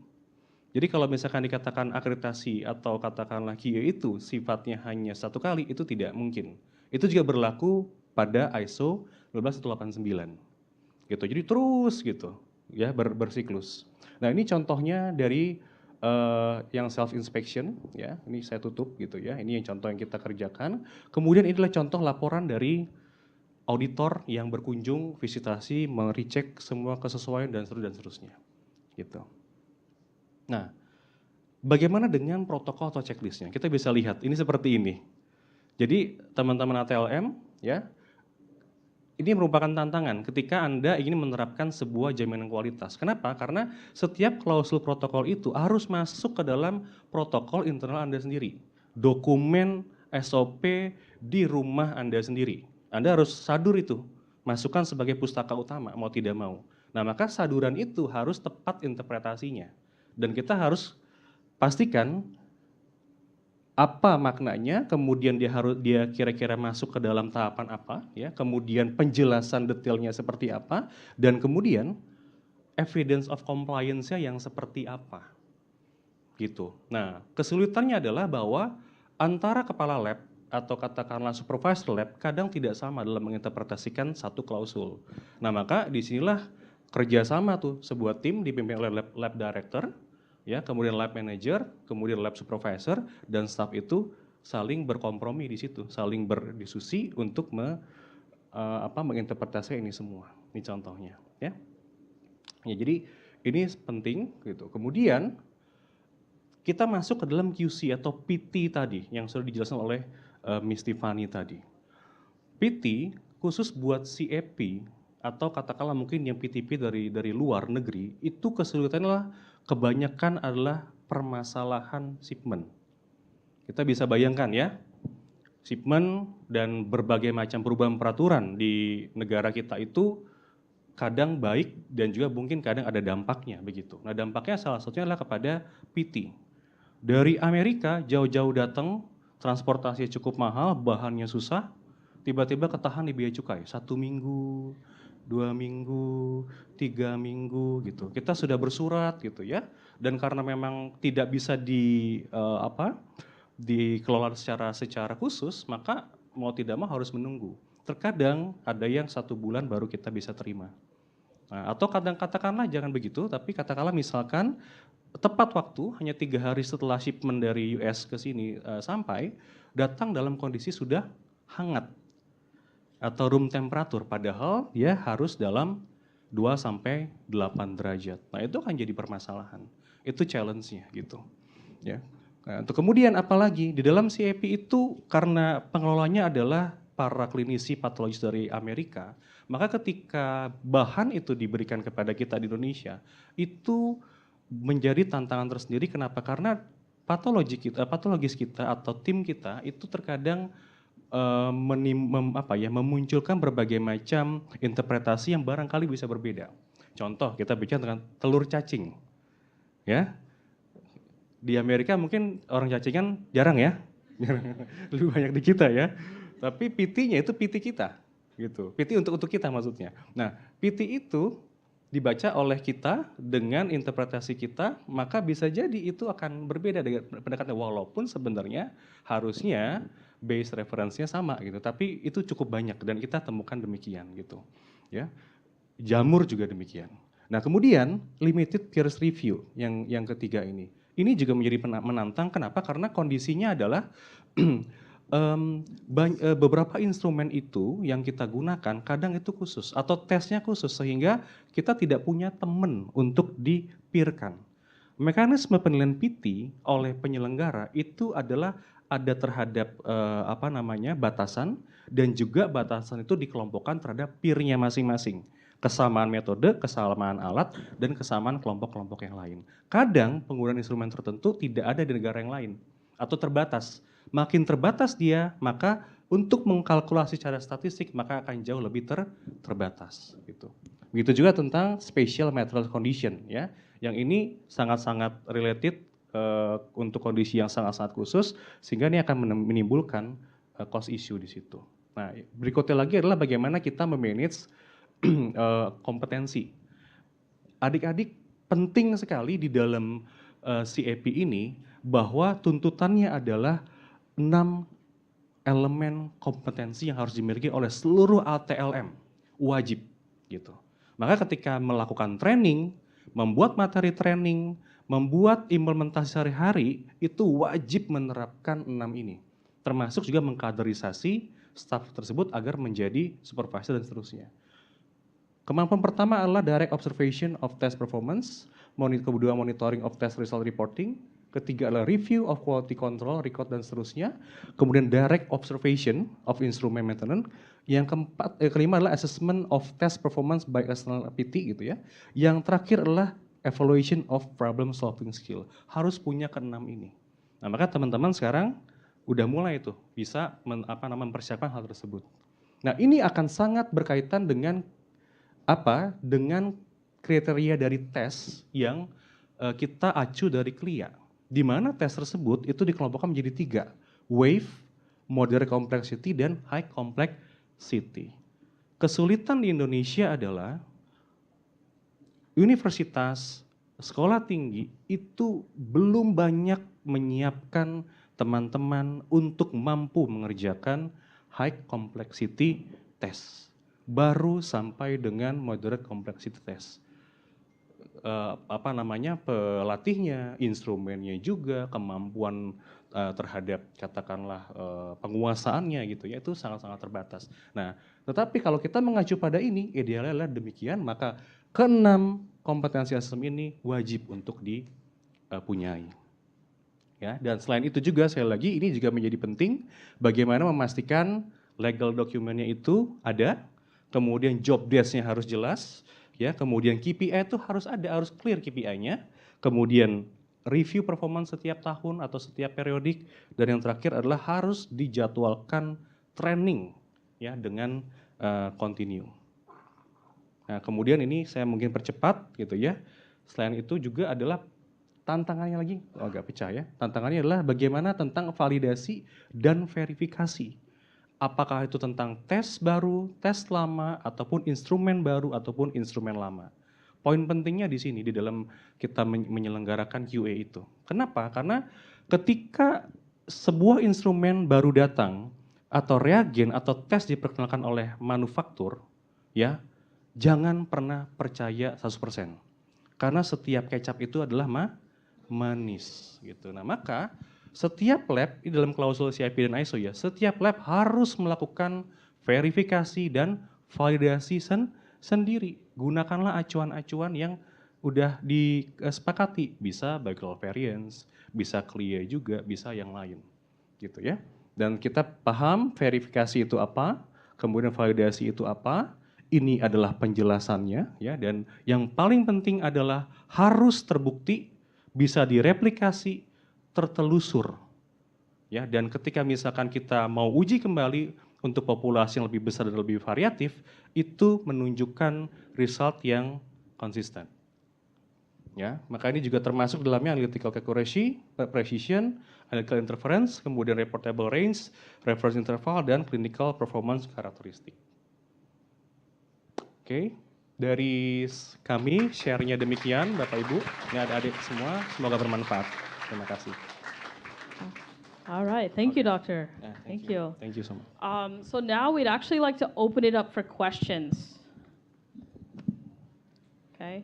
Jadi kalau misalkan dikatakan akreditasi atau katakanlah QA itu sifatnya hanya 1 kali, itu tidak mungkin. Itu juga berlaku pada ISO 12189. Gitu. Jadi terus gitu, ya, bersiklus. Nah, ini contohnya dari yang self inspection, ya. Ini saya tutup gitu, ya. Ini yang contoh yang kita kerjakan. Kemudian inilah contoh laporan dari auditor yang berkunjung, visitasi, merecek semua kesesuaian dan seterusnya, gitu. Nah, bagaimana dengan protokol atau checklistnya? Kita bisa lihat, ini seperti ini. Jadi teman-teman ATLM ya, ini merupakan tantangan ketika Anda ingin menerapkan sebuah jaminan kualitas. Kenapa? Karena setiap klausul protokol itu harus masuk ke dalam protokol internal Anda sendiri. Dokumen SOP di rumah Anda sendiri. Anda harus sadur itu, masukkan sebagai pustaka utama, mau tidak mau. Nah, maka saduran itu harus tepat interpretasinya. Dan kita harus pastikan apa maknanya, kemudian dia kira-kira masuk ke dalam tahapan apa, ya, kemudian penjelasan detailnya seperti apa, dan kemudian evidence of compliance-nya yang seperti apa, gitu. Nah, kesulitannya adalah bahwa antara kepala lab atau katakanlah supervisor lab kadang tidak sama dalam menginterpretasikan satu klausul. Nah, maka disinilah kerjasama tuh sebuah tim dipimpin oleh lab director, ya, kemudian lab manager, kemudian lab supervisor, dan staff itu saling berkompromi di situ, saling berdiskusi untuk menginterpretasi ini semua. Ini contohnya, ya. Ya, jadi ini penting gitu. Kemudian kita masuk ke dalam QC atau PT tadi yang sudah dijelaskan oleh Miss Tiffany tadi. PT khusus buat CAP atau katakanlah mungkin yang PTP dari luar negeri, itu kesulitannya adalah kebanyakan adalah permasalahan shipment. Kita bisa bayangkan ya, shipment dan berbagai macam perubahan peraturan di negara kita itu kadang baik dan juga mungkin kadang ada dampaknya begitu. Nah, dampaknya salah satunya adalah kepada PT. Dari Amerika jauh-jauh datang, transportasi cukup mahal, bahannya susah, tiba-tiba ketahan di biaya cukai 1 minggu, 2 minggu, 3 minggu gitu. Kita sudah bersurat gitu ya. Dan karena memang tidak bisa dikelola secara khusus, maka mau tidak mau harus menunggu. Terkadang ada yang 1 bulan baru kita bisa terima. Nah, atau katakanlah jangan begitu, tapi katakanlah misalkan tepat waktu hanya 3 hari setelah shipment dari US ke sini sampai, datang dalam kondisi sudah hangat atau room temperatur, padahal dia harus dalam 2-8 derajat. Nah, itu akan jadi permasalahan. Itu challenge-nya gitu. Ya. Nah, untuk kemudian apalagi di dalam CAP itu karena pengelolanya adalah para klinisi patologis dari Amerika, maka ketika bahan itu diberikan kepada kita di Indonesia, itu menjadi tantangan tersendiri. Kenapa? Karena patologis kita atau tim kita itu terkadang memunculkan berbagai macam interpretasi yang barangkali bisa berbeda. Contoh, kita bicara dengan telur cacing. Ya. Di Amerika mungkin orang cacingan jarang ya. Lebih banyak di kita ya. Tapi PT-nya itu PT kita gitu. PT untuk kita maksudnya. Nah, PT itu dibaca oleh kita dengan interpretasi kita, maka bisa jadi itu akan berbeda dengan pendekatan, walaupun sebenarnya harusnya base reference-nya sama gitu, tapi itu cukup banyak dan kita temukan demikian gitu. Ya. Jamur juga demikian. Nah, kemudian limited peer review yang ketiga ini. Ini juga menjadi menantang, kenapa? Karena kondisinya adalah beberapa instrumen itu yang kita gunakan kadang itu khusus atau tesnya khusus sehingga kita tidak punya teman untuk dipirkan. Mekanisme penilaian PT oleh penyelenggara itu adalah ada terhadap batasan, dan juga batasan itu dikelompokkan terhadap peer-nya masing-masing. Kesamaan metode, kesamaan alat, dan kesamaan kelompok-kelompok yang lain. Kadang penggunaan instrumen tertentu tidak ada di negara yang lain atau terbatas. Makin terbatas dia, maka untuk mengkalkulasi secara statistik maka akan jauh lebih terbatas gitu. Begitu juga tentang special material condition ya. Yang ini sangat-sangat related untuk kondisi yang sangat-sangat khusus, sehingga ini akan menimbulkan cost issue di situ. Nah, berikutnya lagi adalah bagaimana kita memanage kompetensi. Adik-adik penting sekali di dalam CAP ini bahwa tuntutannya adalah 6 elemen kompetensi yang harus dimiliki oleh seluruh ATLM, wajib gitu. Maka ketika melakukan training, membuat materi training, membuat implementasi sehari-hari, itu wajib menerapkan 6 ini. Termasuk juga mengkaderisasi staf tersebut agar menjadi supervisor dan seterusnya. Kemampuan pertama adalah direct observation of test performance, kedua monitoring of test result reporting, Ketiga adalah review of quality control, record dan seterusnya. Kemudian direct observation of instrument maintenance. Yang kelima adalah assessment of test performance by external PT gitu ya. Yang terakhir adalah evaluation of problem solving skill. Harus punya keenam ini. Nah, maka teman-teman sekarang udah mulai tuh bisa mempersiapkan hal tersebut. Nah, ini akan sangat berkaitan dengan apa? Dengan kriteria dari tes yang kita acu dari KLIA. Di mana tes tersebut itu dikelompokkan menjadi 3, wave, moderate complexity, dan high complexity. Kesulitan di Indonesia adalah universitas, sekolah tinggi itu belum banyak menyiapkan teman-teman untuk mampu mengerjakan high complexity test. Baru sampai dengan moderate complexity test. Pelatihnya, instrumennya juga, kemampuan terhadap katakanlah penguasaannya gitu ya, itu sangat-sangat terbatas. Nah, tetapi kalau kita mengacu pada ini, idealnya adalah demikian, maka keenam kompetensi asesmen ini wajib untuk dipunyai. Ya, dan selain itu juga sekali lagi ini juga menjadi penting bagaimana memastikan legal dokumennya itu ada, kemudian job desk-nya harus jelas, ya, kemudian KPI itu harus ada, harus clear KPI-nya, kemudian review performance setiap tahun atau setiap periodik, dan yang terakhir adalah harus dijadwalkan training ya dengan continue. Nah, kemudian ini saya mungkin percepat gitu ya. Selain itu juga adalah tantangannya lagi, agak pecah ya. Tantangannya adalah bagaimana tentang validasi dan verifikasi. Apakah itu tentang tes baru, tes lama, ataupun instrumen baru, ataupun instrumen lama. Poin pentingnya di sini, di dalam kita menyelenggarakan QA itu. Kenapa? Karena ketika sebuah instrumen baru datang, atau reagen, atau tes diperkenalkan oleh manufaktur, ya, jangan pernah percaya 100%. Karena setiap kecap itu adalah manis. Gitu. Nah, maka setiap lab, di dalam klausul CIP dan ISO ya, setiap lab harus melakukan verifikasi dan validasi sendiri. Gunakanlah acuan-acuan yang udah disepakati. Bisa background variance, bisa CLIA juga, bisa yang lain. Gitu ya. Dan kita paham verifikasi itu apa, kemudian validasi itu apa, ini adalah penjelasannya, ya, dan yang paling penting adalah harus terbukti, bisa direplikasi, tertelusur, ya. Dan ketika misalkan kita mau uji kembali untuk populasi yang lebih besar dan lebih variatif, itu menunjukkan result yang konsisten. Ya, maka ini juga termasuk dalamnya analytical accuracy, precision, analytical interference, kemudian reportable range, reference interval, dan clinical performance characteristic. Oke, dari kami share-nya demikian, Bapak Ibu. Ini adik-adik semua, semoga bermanfaat. Terima kasih. All right, thank you, Doctor. Yeah, thank you. Thank you so much. So now we'd actually like to open it up for questions. Okay.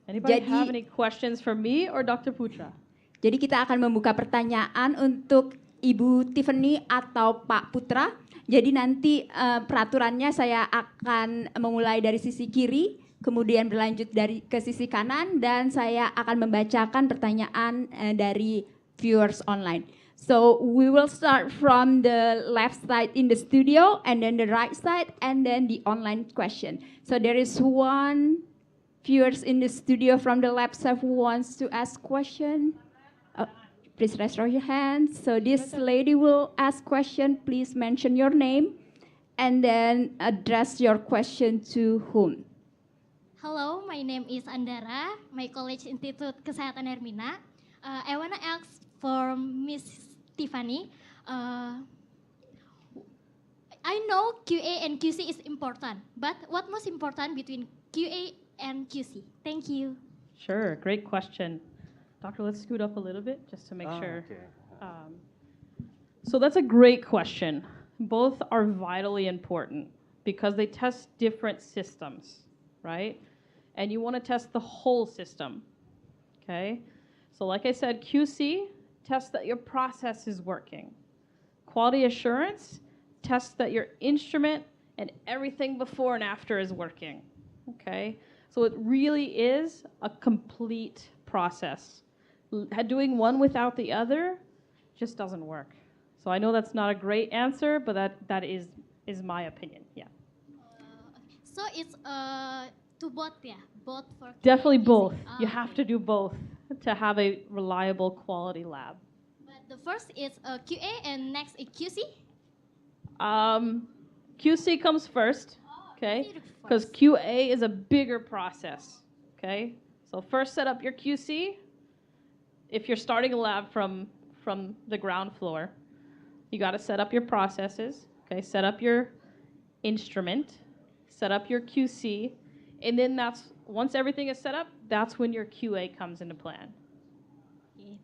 Anybody have any questions for me or Dr. Putra? Jadi kita akan membuka pertanyaan untuk Ibu Tiffany atau Pak Putra. Jadi nanti peraturannya saya akan memulai dari sisi kiri, kemudian berlanjut ke sisi kanan, dan saya akan membacakan pertanyaan dari viewers online. So we will start from the left side in the studio, and then the right side, and then the online question. So there is one viewers in the studio from the left side who wants to ask question. Please raise your hand. So this lady will ask question. Please mention your name and then address your question to whom. Hello, my name is Andara, my College Institute Kesehatan Hermina. I want to ask for Miss Tiffany. I know QA and QC is important, but what most important between QA and QC? Thank you. Sure, great question. Doctor, let's scoot up a little bit just to make sure. Okay. So that's a great question. Both are vitally important because they test different systems, right? And you want to test the whole system, okay? So like I said, QC, test that your process is working. Quality assurance, test that your instrument and everything before and after is working, okay? So it really is a complete process. doing one without the other just doesn't work. So I know that's not a great answer, but that is my opinion. Yeah. So it's to both, yeah, both for Definitely QA, both. QC. You have to do both to have a reliable quality lab. But the first is QA and next is QC. QC comes first, okay? QC Because first. QA is a bigger process, okay? So first set up your QC. If you're starting a lab from the ground floor, you got to set up your processes, okay? Set up your instrument, set up your QC, and then once everything is set up, that's when your QA comes into plan.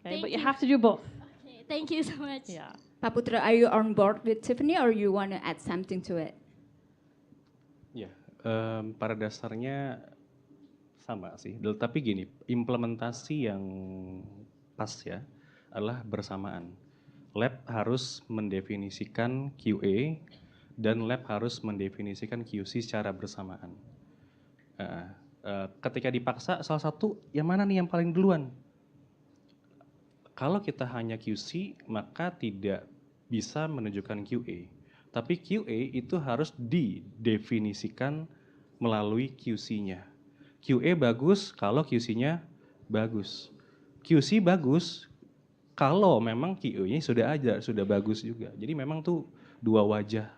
Okay, but you have to do both. Okay, thank you so much. Yeah. Pak Putra, are you on board with Tiffany or you want to add something to it? Ya, pada dasarnya sama sih. Tapi gini, implementasi yang pas ya adalah bersamaan. Lab harus mendefinisikan QA dan lab harus mendefinisikan QC secara bersamaan. Ketika dipaksa, salah satu yang mana nih yang paling duluan? Kalau kita hanya QC, maka tidak bisa menunjukkan QA. Tapi QA itu harus didefinisikan melalui QC-nya. QA bagus kalau QC-nya bagus. QC bagus kalau memang QA-nya sudah bagus juga. Jadi memang tuh dua wajah.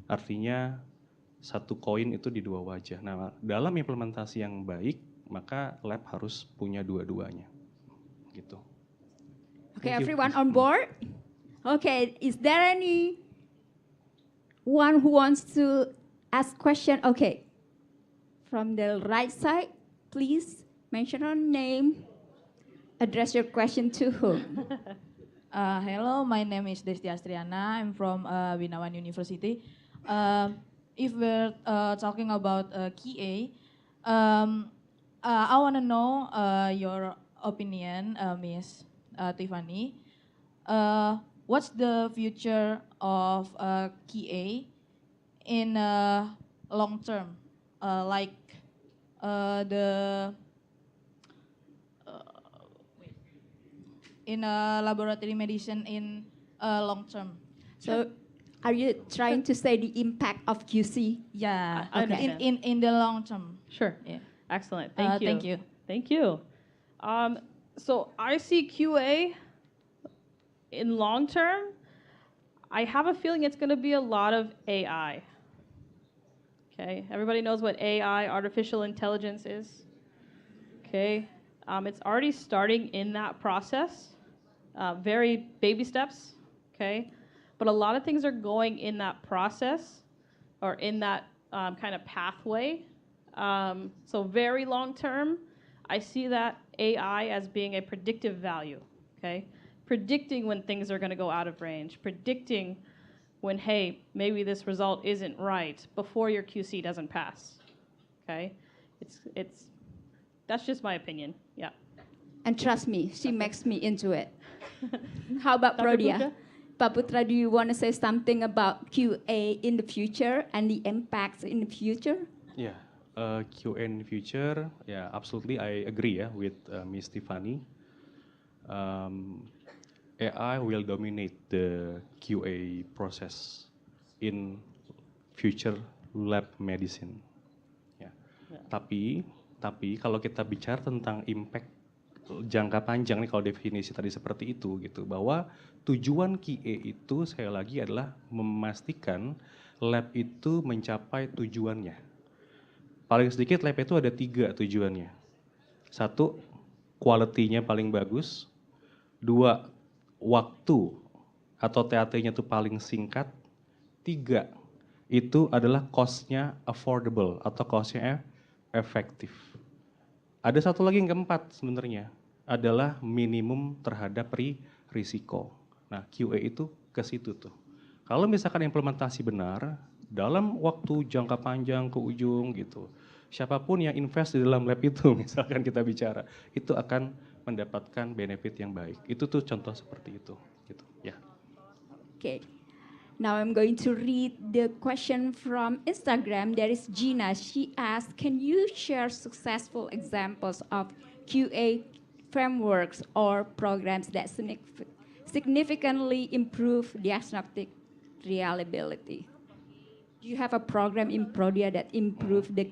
Artinya satu koin itu di dua wajah. Nah, dalam implementasi yang baik, maka lab harus punya dua-duanya. Gitu. Okay, everyone on board? Okay, is there any one who wants to ask question? Okay, from the right side, please mention your name, address your question to whom. Hello, my name is Desti Astriana. I'm from Binawan University. If we're talking about QA, I want to know your opinion, Miss Tiffany. What's the future of QA in long term, like in laboratory medicine in long term? So, are you trying to say the impact of QC? Yeah, I understand. in the long term. Sure. Yeah. Excellent. Thank you. Thank you. Thank you. So I see QA in long term. I have a feeling it's going to be a lot of AI. Okay, everybody knows what AI, artificial intelligence is. Okay, it's already starting in that process, very baby steps. Okay, but a lot of things are going in that process or in that kind of pathway. So very long term, I see that AI as being a predictive value. Okay, predicting when things are going to go out of range, predicting when, hey, maybe this result isn't right before your QC doesn't pass. Okay, that's just my opinion. Yeah. And trust me, she makes me into it. How about Dr. Prodia? Putra? Pak Putra, do you want to say something about QA in the future and the impacts in the future? Yeah, QA in the future, yeah, absolutely, I agree with Miss Tiffany. AI will dominate the QA process in future lab medicine. Ya. Tapi kalau kita bicara tentang impact jangka panjang nih, kalau definisi tadi seperti itu gitu, bahwa tujuan QA itu sekali lagi adalah memastikan lab itu mencapai tujuannya. Paling sedikit lab itu ada 3 tujuannya. 1, quality-nya paling bagus. 2, waktu atau TAT-nya itu paling singkat. 3, itu adalah cost-nya affordable atau cost-nya efektif. Ada satu lagi yang keempat sebenarnya, adalah minimum terhadap risiko. Nah, QA itu ke situ tuh. Kalau misalkan implementasi benar, dalam waktu jangka panjang ke ujung gitu, siapapun yang invest di dalam lab itu, misalkan kita bicara, itu akan mendapatkan benefit yang baik. Itu tuh contoh seperti itu. Gitu. Ya. Okay. Now I'm going to read the question from Instagram. There is Gina. She asked, can you share successful examples of QA frameworks or programs that significantly improve diagnostic reliability? Do you have a program in Prodia that improve the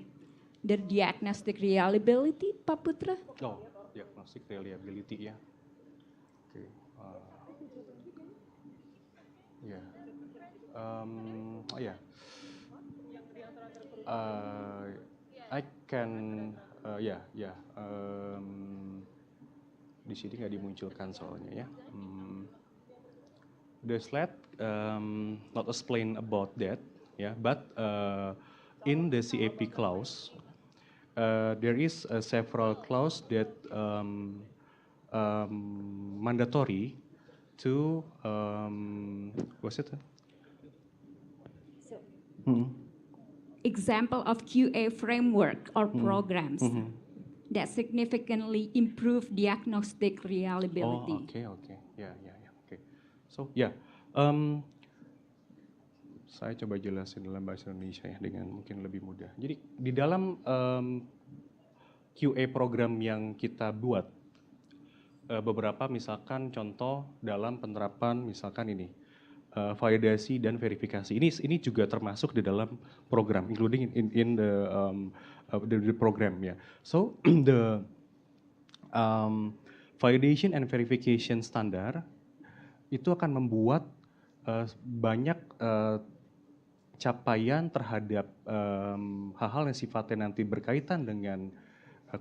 diagnostic reliability, Pak Putra? Oh, diagnostic reliability ya. Oke. Ya. Oh ya. I can di sini nggak dimunculkan soalnya ya. The slide not explain about that, but in the CAP clause, there is several clause that mandatory to what's it? Example of QA framework or programs that significantly improve diagnostic reliability. Oh, okay. Okay. So, saya coba jelasin dalam bahasa Indonesia ya dengan mungkin lebih mudah. Jadi di dalam QA program yang kita buat, beberapa misalkan contoh dalam penerapan misalkan ini, validasi dan verifikasi. Ini juga termasuk di dalam program, including in the program ya. So the validation and verification standar itu akan membuat banyak capaian terhadap hal-hal yang sifatnya nanti berkaitan dengan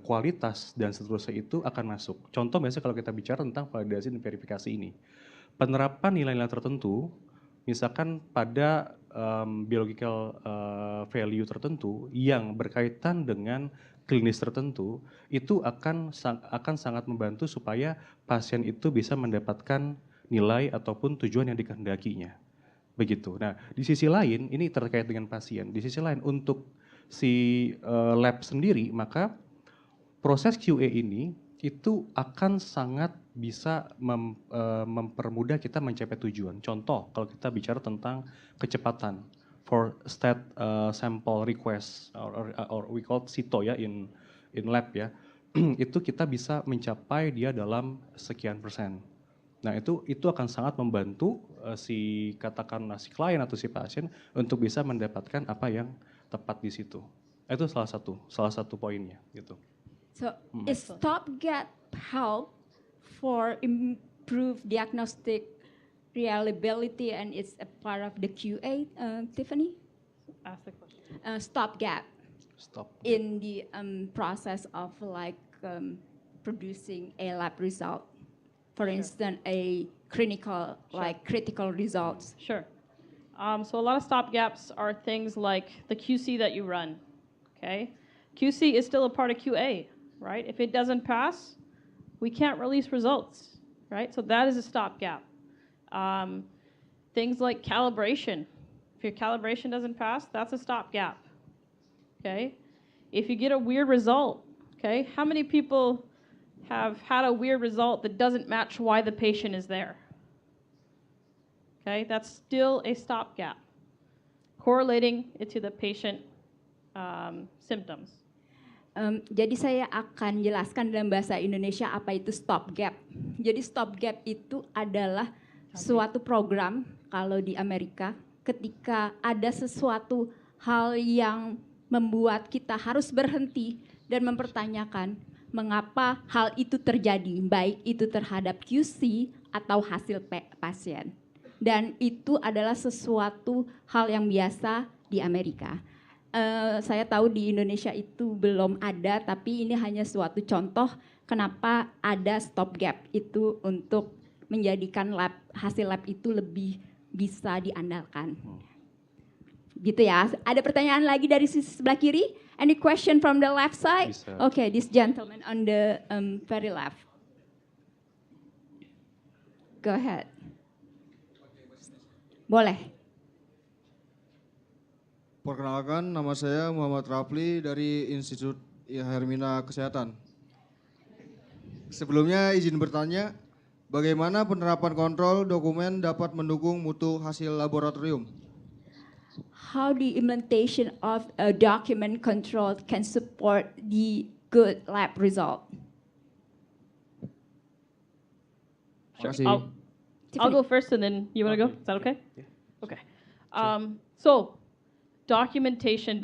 kualitas dan seterusnya itu akan masuk. Contoh biasanya kalau kita bicara tentang validasi dan verifikasi ini, penerapan nilai-nilai tertentu, misalkan pada biological value tertentu yang berkaitan dengan klinis tertentu, itu akan sangat membantu supaya pasien itu bisa mendapatkan nilai ataupun tujuan yang dikehendakinya. Begitu. Nah, di sisi lain, ini terkait dengan pasien. Di sisi lain, untuk si lab sendiri, maka proses QA ini itu akan sangat bisa mempermudah kita mencapai tujuan. Contoh, kalau kita bicara tentang kecepatan for state sample request or we call CITO ya in lab ya, itu kita bisa mencapai dia dalam sekian persen. Nah itu akan sangat membantu si katakanlah si klien atau si pasien untuk bisa mendapatkan apa yang tepat di situ. Itu salah satu poinnya gitu. So is stopgap help for improve diagnostic reliability and it's a part of the QA, Tiffany? Ask the question. Stopgap in the process of like producing a lab result. For instance, a critical results. Sure. So a lot of stopgaps are things like the QC that you run. Okay, QC is still a part of QA, right? If it doesn't pass, we can't release results, right? So that is a stopgap. Things like calibration. If your calibration doesn't pass, that's a stopgap. Okay, if you get a weird result, okay, how many people have had a weird result that doesn't match why the patient is there? Okay, that's still a stopgap. Correlating it to the patient symptoms. Jadi saya akan jelaskan dalam bahasa Indonesia apa itu stopgap. Jadi stopgap itu adalah suatu program kalau di Amerika ketika ada sesuatu hal yang membuat kita harus berhenti dan mempertanyakan mengapa hal itu terjadi, baik itu terhadap QC atau hasil pasien. Dan itu adalah sesuatu hal yang biasa di Amerika. Saya tahu di Indonesia itu belum ada, tapi ini hanya suatu contoh kenapa ada stopgap itu untuk menjadikan hasil lab itu lebih bisa diandalkan. Gitu ya. Ada pertanyaan lagi dari sisi sebelah kiri? Any question from the left side? Bisa. Okay, this gentleman on the very left. Go ahead. Boleh. Perkenalkan, nama saya Muhammad Rafli dari Institut Hermina Kesehatan. Sebelumnya izin bertanya, bagaimana penerapan kontrol dokumen dapat mendukung mutu hasil laboratorium? How the implementation of a document control can support the good lab result? Sure. Makasih. I'll go first and then you want to go? Is that okay? Okay. So, documentation,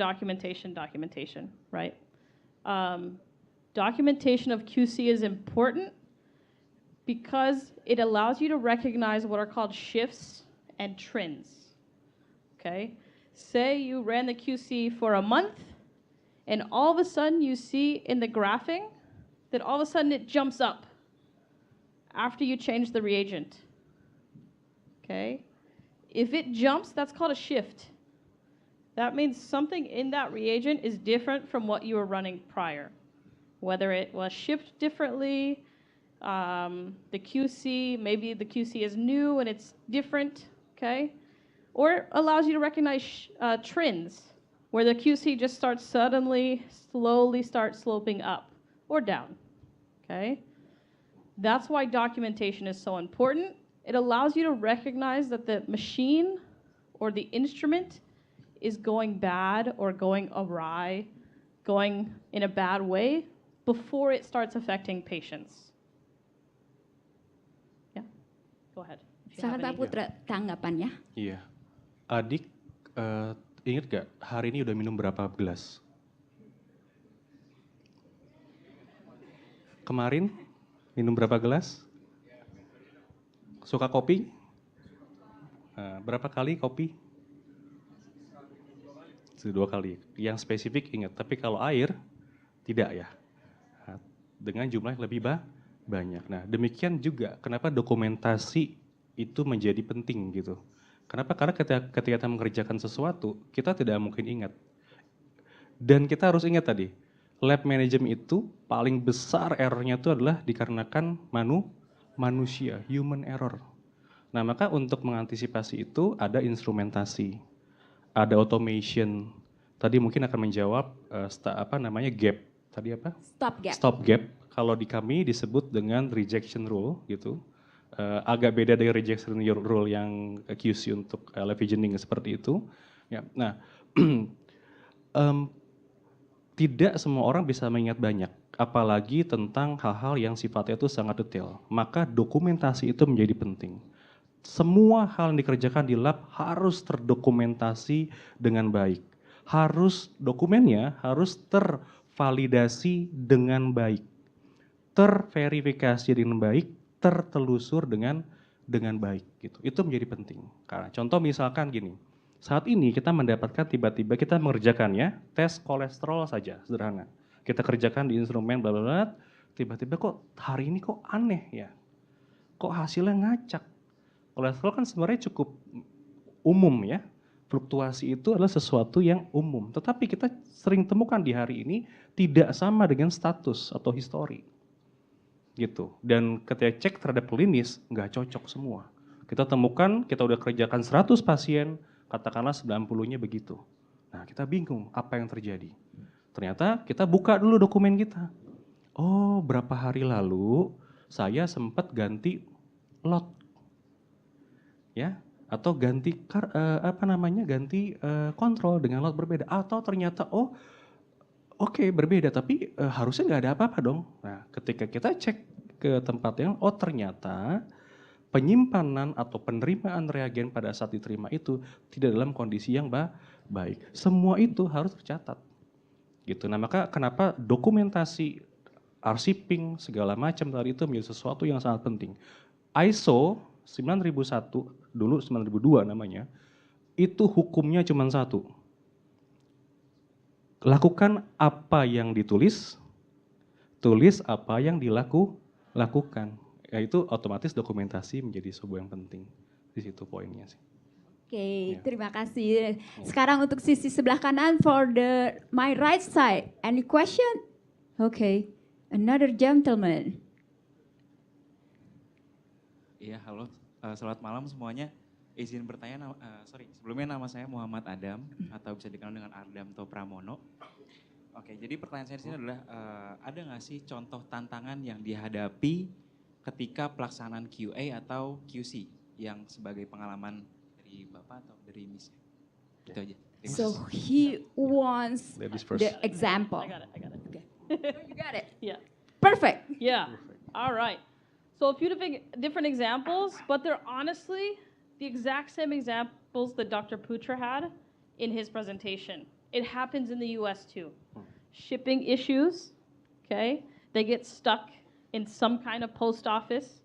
right? Documentation of QC is important because it allows you to recognize what are called shifts and trends, okay? Say you ran the QC for a month, and all of a sudden you see in the graphing that all of a sudden it jumps up after you change the reagent, okay? If it jumps, that's called a shift. That means something in that reagent is different from what you were running prior. Whether it was shipped differently, the QC, maybe the QC is new and it's different, okay? Or it allows you to recognize trends, where the QC just starts suddenly, slowly start sloping up or down, okay? That's why documentation is so important. It allows you to recognize that the machine or the instrument is going bad or going awry, going in a bad way before it starts affecting patients. Yeah, go ahead. Silakan Pak Putra tanggapannya. Iya. Adik, ingat gak hari ini udah minum berapa gelas? Kemarin minum berapa gelas? Suka kopi? Berapa kali kopi? 2 kali. Yang spesifik ingat, tapi kalau air tidak ya. Dengan jumlah yang lebih banyak. Nah, demikian juga kenapa dokumentasi itu menjadi penting gitu. Kenapa? Karena ketika kita mengerjakan sesuatu, kita tidak mungkin ingat. Dan kita harus ingat tadi, lab management itu paling besar errornya itu adalah dikarenakan manusia, human error. Nah, maka untuk mengantisipasi itu ada instrumentasi, ada automation. Tadi mungkin akan menjawab gap. Tadi apa? Stop gap. Kalau di kami disebut dengan rejection rule gitu. Agak beda dari rejection rule yang QC untuk lab visioning seperti itu. Ya, nah, tidak semua orang bisa mengingat banyak, apalagi tentang hal-hal yang sifatnya itu sangat detail. Maka dokumentasi itu menjadi penting. Semua hal yang dikerjakan di lab harus terdokumentasi dengan baik. Dokumennya harus tervalidasi dengan baik, terverifikasi dengan baik, tertelusur dengan baik gitu. Itu menjadi penting. Karena contoh misalkan gini, saat ini kita mendapatkan tiba-tiba kita mengerjakannya tes kolesterol saja sederhana. Kita kerjakan di instrumen bla bla bla, tiba-tiba kok hari ini kok aneh ya. Kok hasilnya ngacak. Kolesterol kan sebenarnya cukup umum ya. Fluktuasi itu adalah sesuatu yang umum. Tetapi kita sering temukan di hari ini tidak sama dengan status atau histori. Gitu. Dan ketika cek terhadap klinis, nggak cocok semua. Kita temukan, kita udah kerjakan 100 pasien, katakanlah 90-nya begitu. Nah, kita bingung apa yang terjadi. Ternyata kita buka dulu dokumen kita. Oh, berapa hari lalu saya sempat ganti lot. Ya, atau ganti kontrol dengan lot berbeda. Atau ternyata oke, berbeda, tapi harusnya nggak ada apa-apa dong. Nah, ketika kita cek ke tempat yang, ternyata penyimpanan atau penerimaan reagen pada saat diterima itu tidak dalam kondisi yang baik. Semua itu harus tercatat. Gitu. Nah, maka kenapa dokumentasi, arsiping, segala macam tadi itu menjadi sesuatu yang sangat penting. ISO 9001, dulu 9002 namanya, itu hukumnya cuma satu. Lakukan apa yang ditulis, tulis apa yang dilakukan. Yaitu otomatis dokumentasi menjadi sebuah yang penting. Di situ poinnya sih. Oke, terima kasih. Sekarang untuk sisi sebelah kanan, for my right side. Any question? Okay, another gentleman. Iya, halo. Selamat malam semuanya. Izin bertanya, sebelumnya nama saya Muhammad Adam, atau bisa dikenal dengan Adam atau Pramono. Oke, jadi pertanyaan saya di sini adalah, ada nggak sih contoh tantangan yang dihadapi ketika pelaksanaan QA atau QC yang sebagai pengalaman dari Bapak atau dari Miss? Itu aja. So he wants the example. I got it. Okay. You got it? Yeah. Perfect. Yeah. All right. So a few different examples, but they're honestly the exact same examples that Dr. Putra had in his presentation. It happens in the US too. Shipping issues, okay? They get stuck in some kind of post office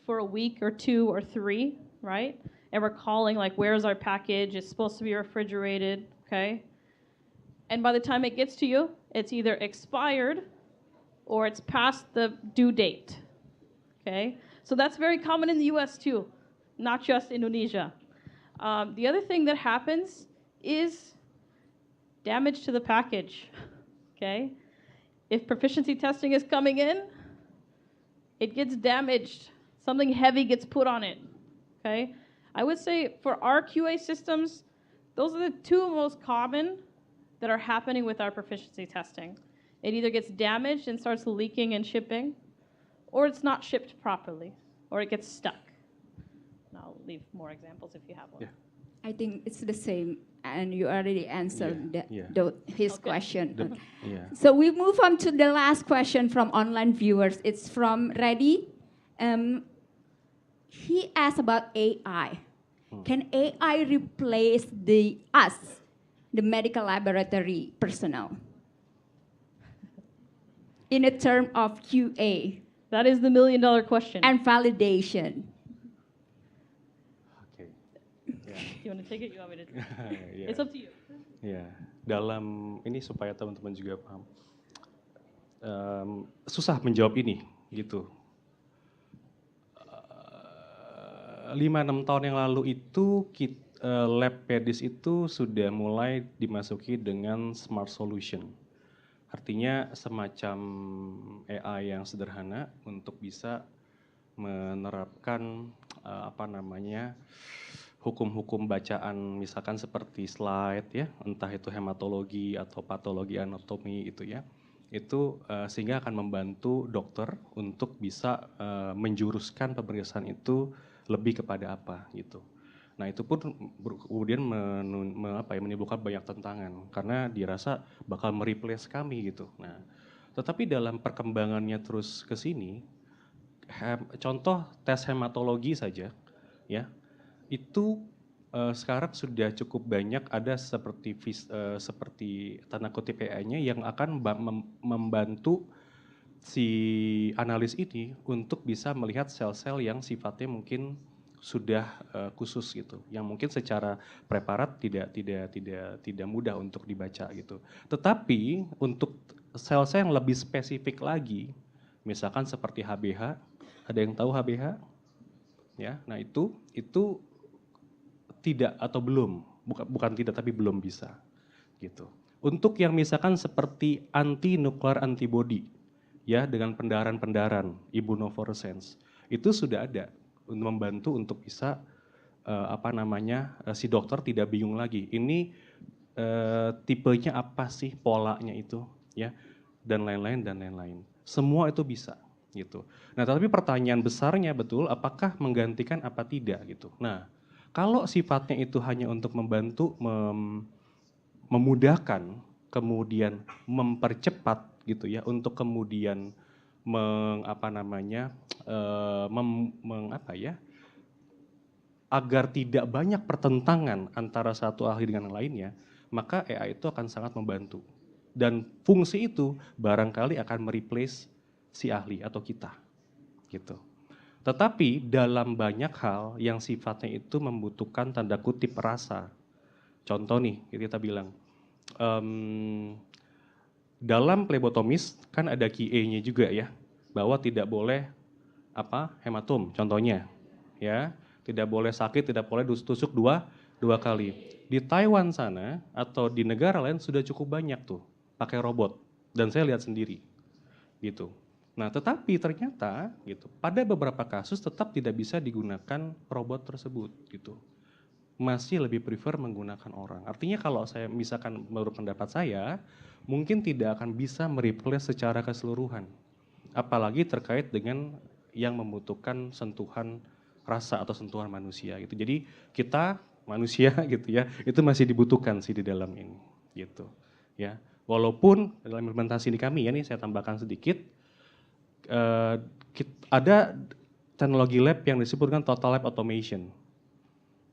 for a week or 2 or 3, right? And we're calling like, where's our package? It's supposed to be refrigerated, okay? And by the time it gets to you, it's either expired or it's past the due date, okay? So that's very common in the US too, not just Indonesia. The other thing that happens is damage to the package, okay? If proficiency testing is coming in, it gets damaged. Something heavy gets put on it, okay? I would say for our QA systems, those are the 2 most common that are happening with our proficiency testing. It either gets damaged and starts leaking and shipping, or it's not shipped properly, or it gets stuck. And I'll leave more examples if you have one. Yeah. I think it's the same, and you already answered his Okay. question. Yeah. So we move on to the last question from online viewers. It's from Reddy. He asked about AI. Can AI replace the medical laboratory personnel, in a term of QA That is the million-dollar question. and validation? Oke. Ya. You want to take it? You want me to? Ya. It's up to you. Ya, dalam ini supaya teman-teman juga paham. Susah menjawab ini, gitu. 5-6 tahun yang lalu itu lab medis itu sudah mulai dimasuki dengan smart solution. Artinya semacam AI yang sederhana untuk bisa menerapkan hukum-hukum bacaan, misalkan seperti slide ya, entah itu hematologi atau patologi anatomi itu ya. Itu sehingga akan membantu dokter untuk bisa menjuruskan pemeriksaan itu lebih kepada apa gitu. Nah itu pun kemudian menimbulkan banyak tantangan karena dirasa bakal mereplace kami gitu. Nah tetapi dalam perkembangannya terus ke sini, contoh tes hematologi saja ya, itu sekarang sudah cukup banyak ada seperti tanda kutip AI-nya yang akan membantu si analis ini untuk bisa melihat sel-sel yang sifatnya mungkin sudah khusus gitu, yang mungkin secara preparat tidak mudah untuk dibaca gitu. Tetapi untuk sel-sel yang lebih spesifik lagi, misalkan seperti HBH, ada yang tahu HBH? Ya, nah itu tidak atau belum, bukan tidak tapi belum bisa gitu. Untuk yang misalkan seperti anti-nuclear antibody, ya dengan pendaran immunofluorescence itu sudah ada untuk membantu untuk bisa si dokter tidak bingung lagi ini tipenya apa sih, polanya itu ya, dan lain-lain semua itu bisa gitu. Nah tapi pertanyaan besarnya betul apakah menggantikan apa tidak gitu. Nah kalau sifatnya itu hanya untuk membantu memudahkan kemudian mempercepat gitu ya, untuk kemudian agar tidak banyak pertentangan antara satu ahli dengan yang lainnya, maka AI itu akan sangat membantu. Dan fungsi itu barangkali akan mereplace si ahli atau kita gitu. Tetapi dalam banyak hal yang sifatnya itu membutuhkan tanda kutip rasa. Contoh nih kita bilang dalam plebotomis kan ada QA-nya juga ya, bahwa tidak boleh hematom contohnya ya, tidak boleh sakit, tidak boleh tusuk dua kali. Di Taiwan sana atau di negara lain sudah cukup banyak tuh pakai robot, dan saya lihat sendiri gitu. Nah tetapi ternyata gitu pada beberapa kasus tetap tidak bisa digunakan robot tersebut gitu, masih lebih prefer menggunakan orang. Artinya kalau saya misalkan menurut pendapat saya, mungkin tidak akan bisa mereplace secara keseluruhan. Apalagi terkait dengan yang membutuhkan sentuhan rasa atau sentuhan manusia gitu. Jadi kita manusia gitu ya, itu masih dibutuhkan sih di dalam ini gitu. Ya. Walaupun dalam implementasi di kami ya nih saya tambahkan sedikit, ada teknologi lab yang disebutkan total lab automation.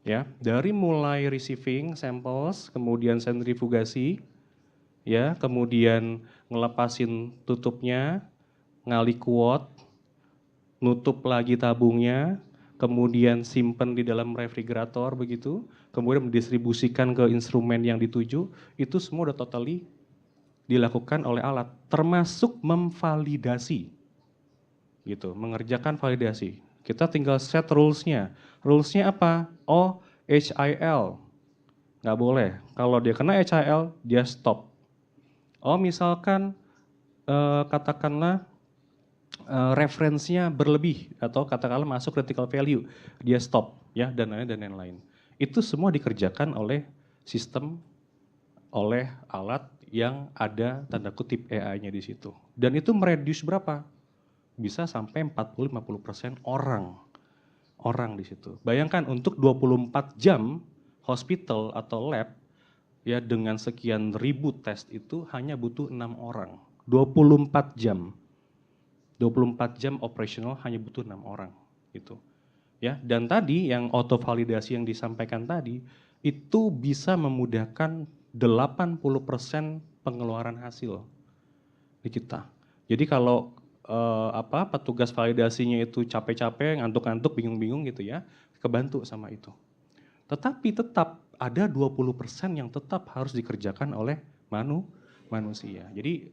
Ya, dari mulai receiving samples, kemudian sentrifugasi, ya, kemudian ngelepasin tutupnya, ngali kuot, nutup lagi tabungnya, kemudian simpen di dalam refrigerator begitu, kemudian mendistribusikan ke instrumen yang dituju, itu semua udah totally dilakukan oleh alat, termasuk memvalidasi, gitu, mengerjakan validasi. Kita tinggal set rules-nya. Rules-nya apa? Oh, HIL, nggak boleh. Kalau dia kena HIL, dia stop. Oh, misalkan katakanlah referensinya berlebih atau katakanlah masuk critical value, dia stop, ya, dan lain-lain. Itu semua dikerjakan oleh sistem, oleh alat yang ada tanda kutip AI-nya di situ. Dan itu mereduce berapa? Bisa sampai 40-50% orang di situ. Bayangkan untuk 24 jam hospital atau lab, ya, dengan sekian ribu tes itu hanya butuh 6 orang. 24 jam. 24 jam operasional hanya butuh 6 orang gitu. Ya, dan tadi yang auto validasi yang disampaikan tadi itu bisa memudahkan 80% pengeluaran hasil di kita. Jadi kalau petugas validasinya itu capek-capek, ngantuk-ngantuk, bingung-bingung gitu ya, kebantu sama itu. Tetapi tetap ada 20% yang tetap harus dikerjakan oleh manusia. Jadi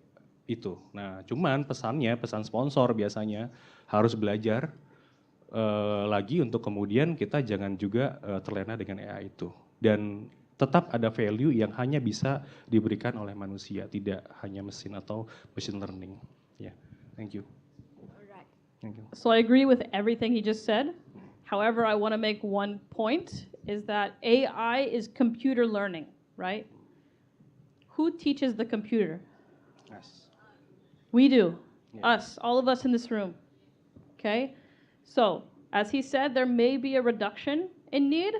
itu. Nah, cuman pesan sponsor biasanya harus belajar lagi untuk kemudian kita jangan juga terlena dengan AI itu. Dan tetap ada value yang hanya bisa diberikan oleh manusia, tidak hanya mesin atau machine learning. Yeah. Thank you. Thank you. So I agree with everything he just said. However, I want to make one point, is that AI is computer learning, right? Who teaches the computer? Yes. We do. Yeah. Us, all of us in this room. Okay? So, as he said, there may be a reduction in need,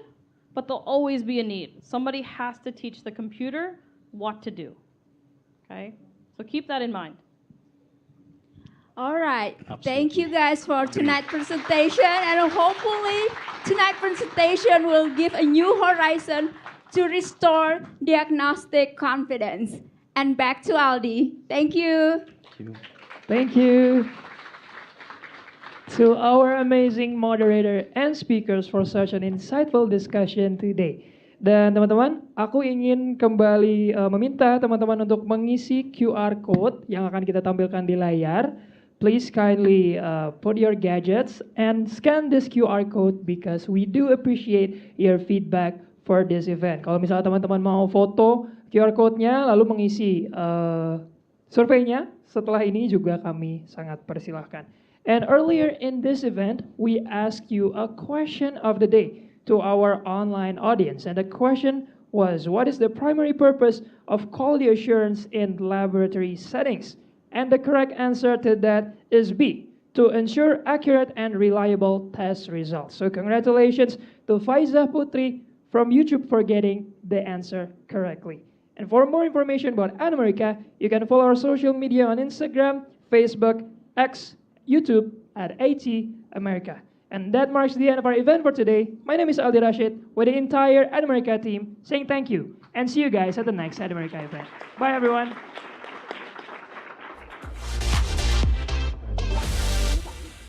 but there'll always be a need. Somebody has to teach the computer what to do. Okay? So keep that in mind. All right. Absolutely. Thank you guys for tonight's presentation, and hopefully tonight's presentation will give a new horizon to restore diagnostic confidence. And back to Aldi. Thank you. Thank you to our amazing moderator and speakers for such an insightful discussion today. Dan teman-teman, aku ingin kembali meminta teman-teman untuk mengisi QR code yang akan kita tampilkan di layar. Please kindly put your gadgets and scan this QR code because we do appreciate your feedback for this event. Kalau misalnya teman-teman mau foto QR code-nya lalu mengisi surveinya, setelah ini juga kami sangat persilahkan. And earlier in this event, we asked you a question of the day to our online audience. And the question was, what is the primary purpose of quality assurance in laboratory settings? And the correct answer to that is B, to ensure accurate and reliable test results. So congratulations to Faiza Putri from YouTube for getting the answer correctly. And for more information about America, you can follow our social media on Instagram, Facebook, X, YouTube at AT America. And that marks the end of our event for today. My name is Aldi Rashid with the entire America team saying thank you and see you guys at the next America event. Bye everyone.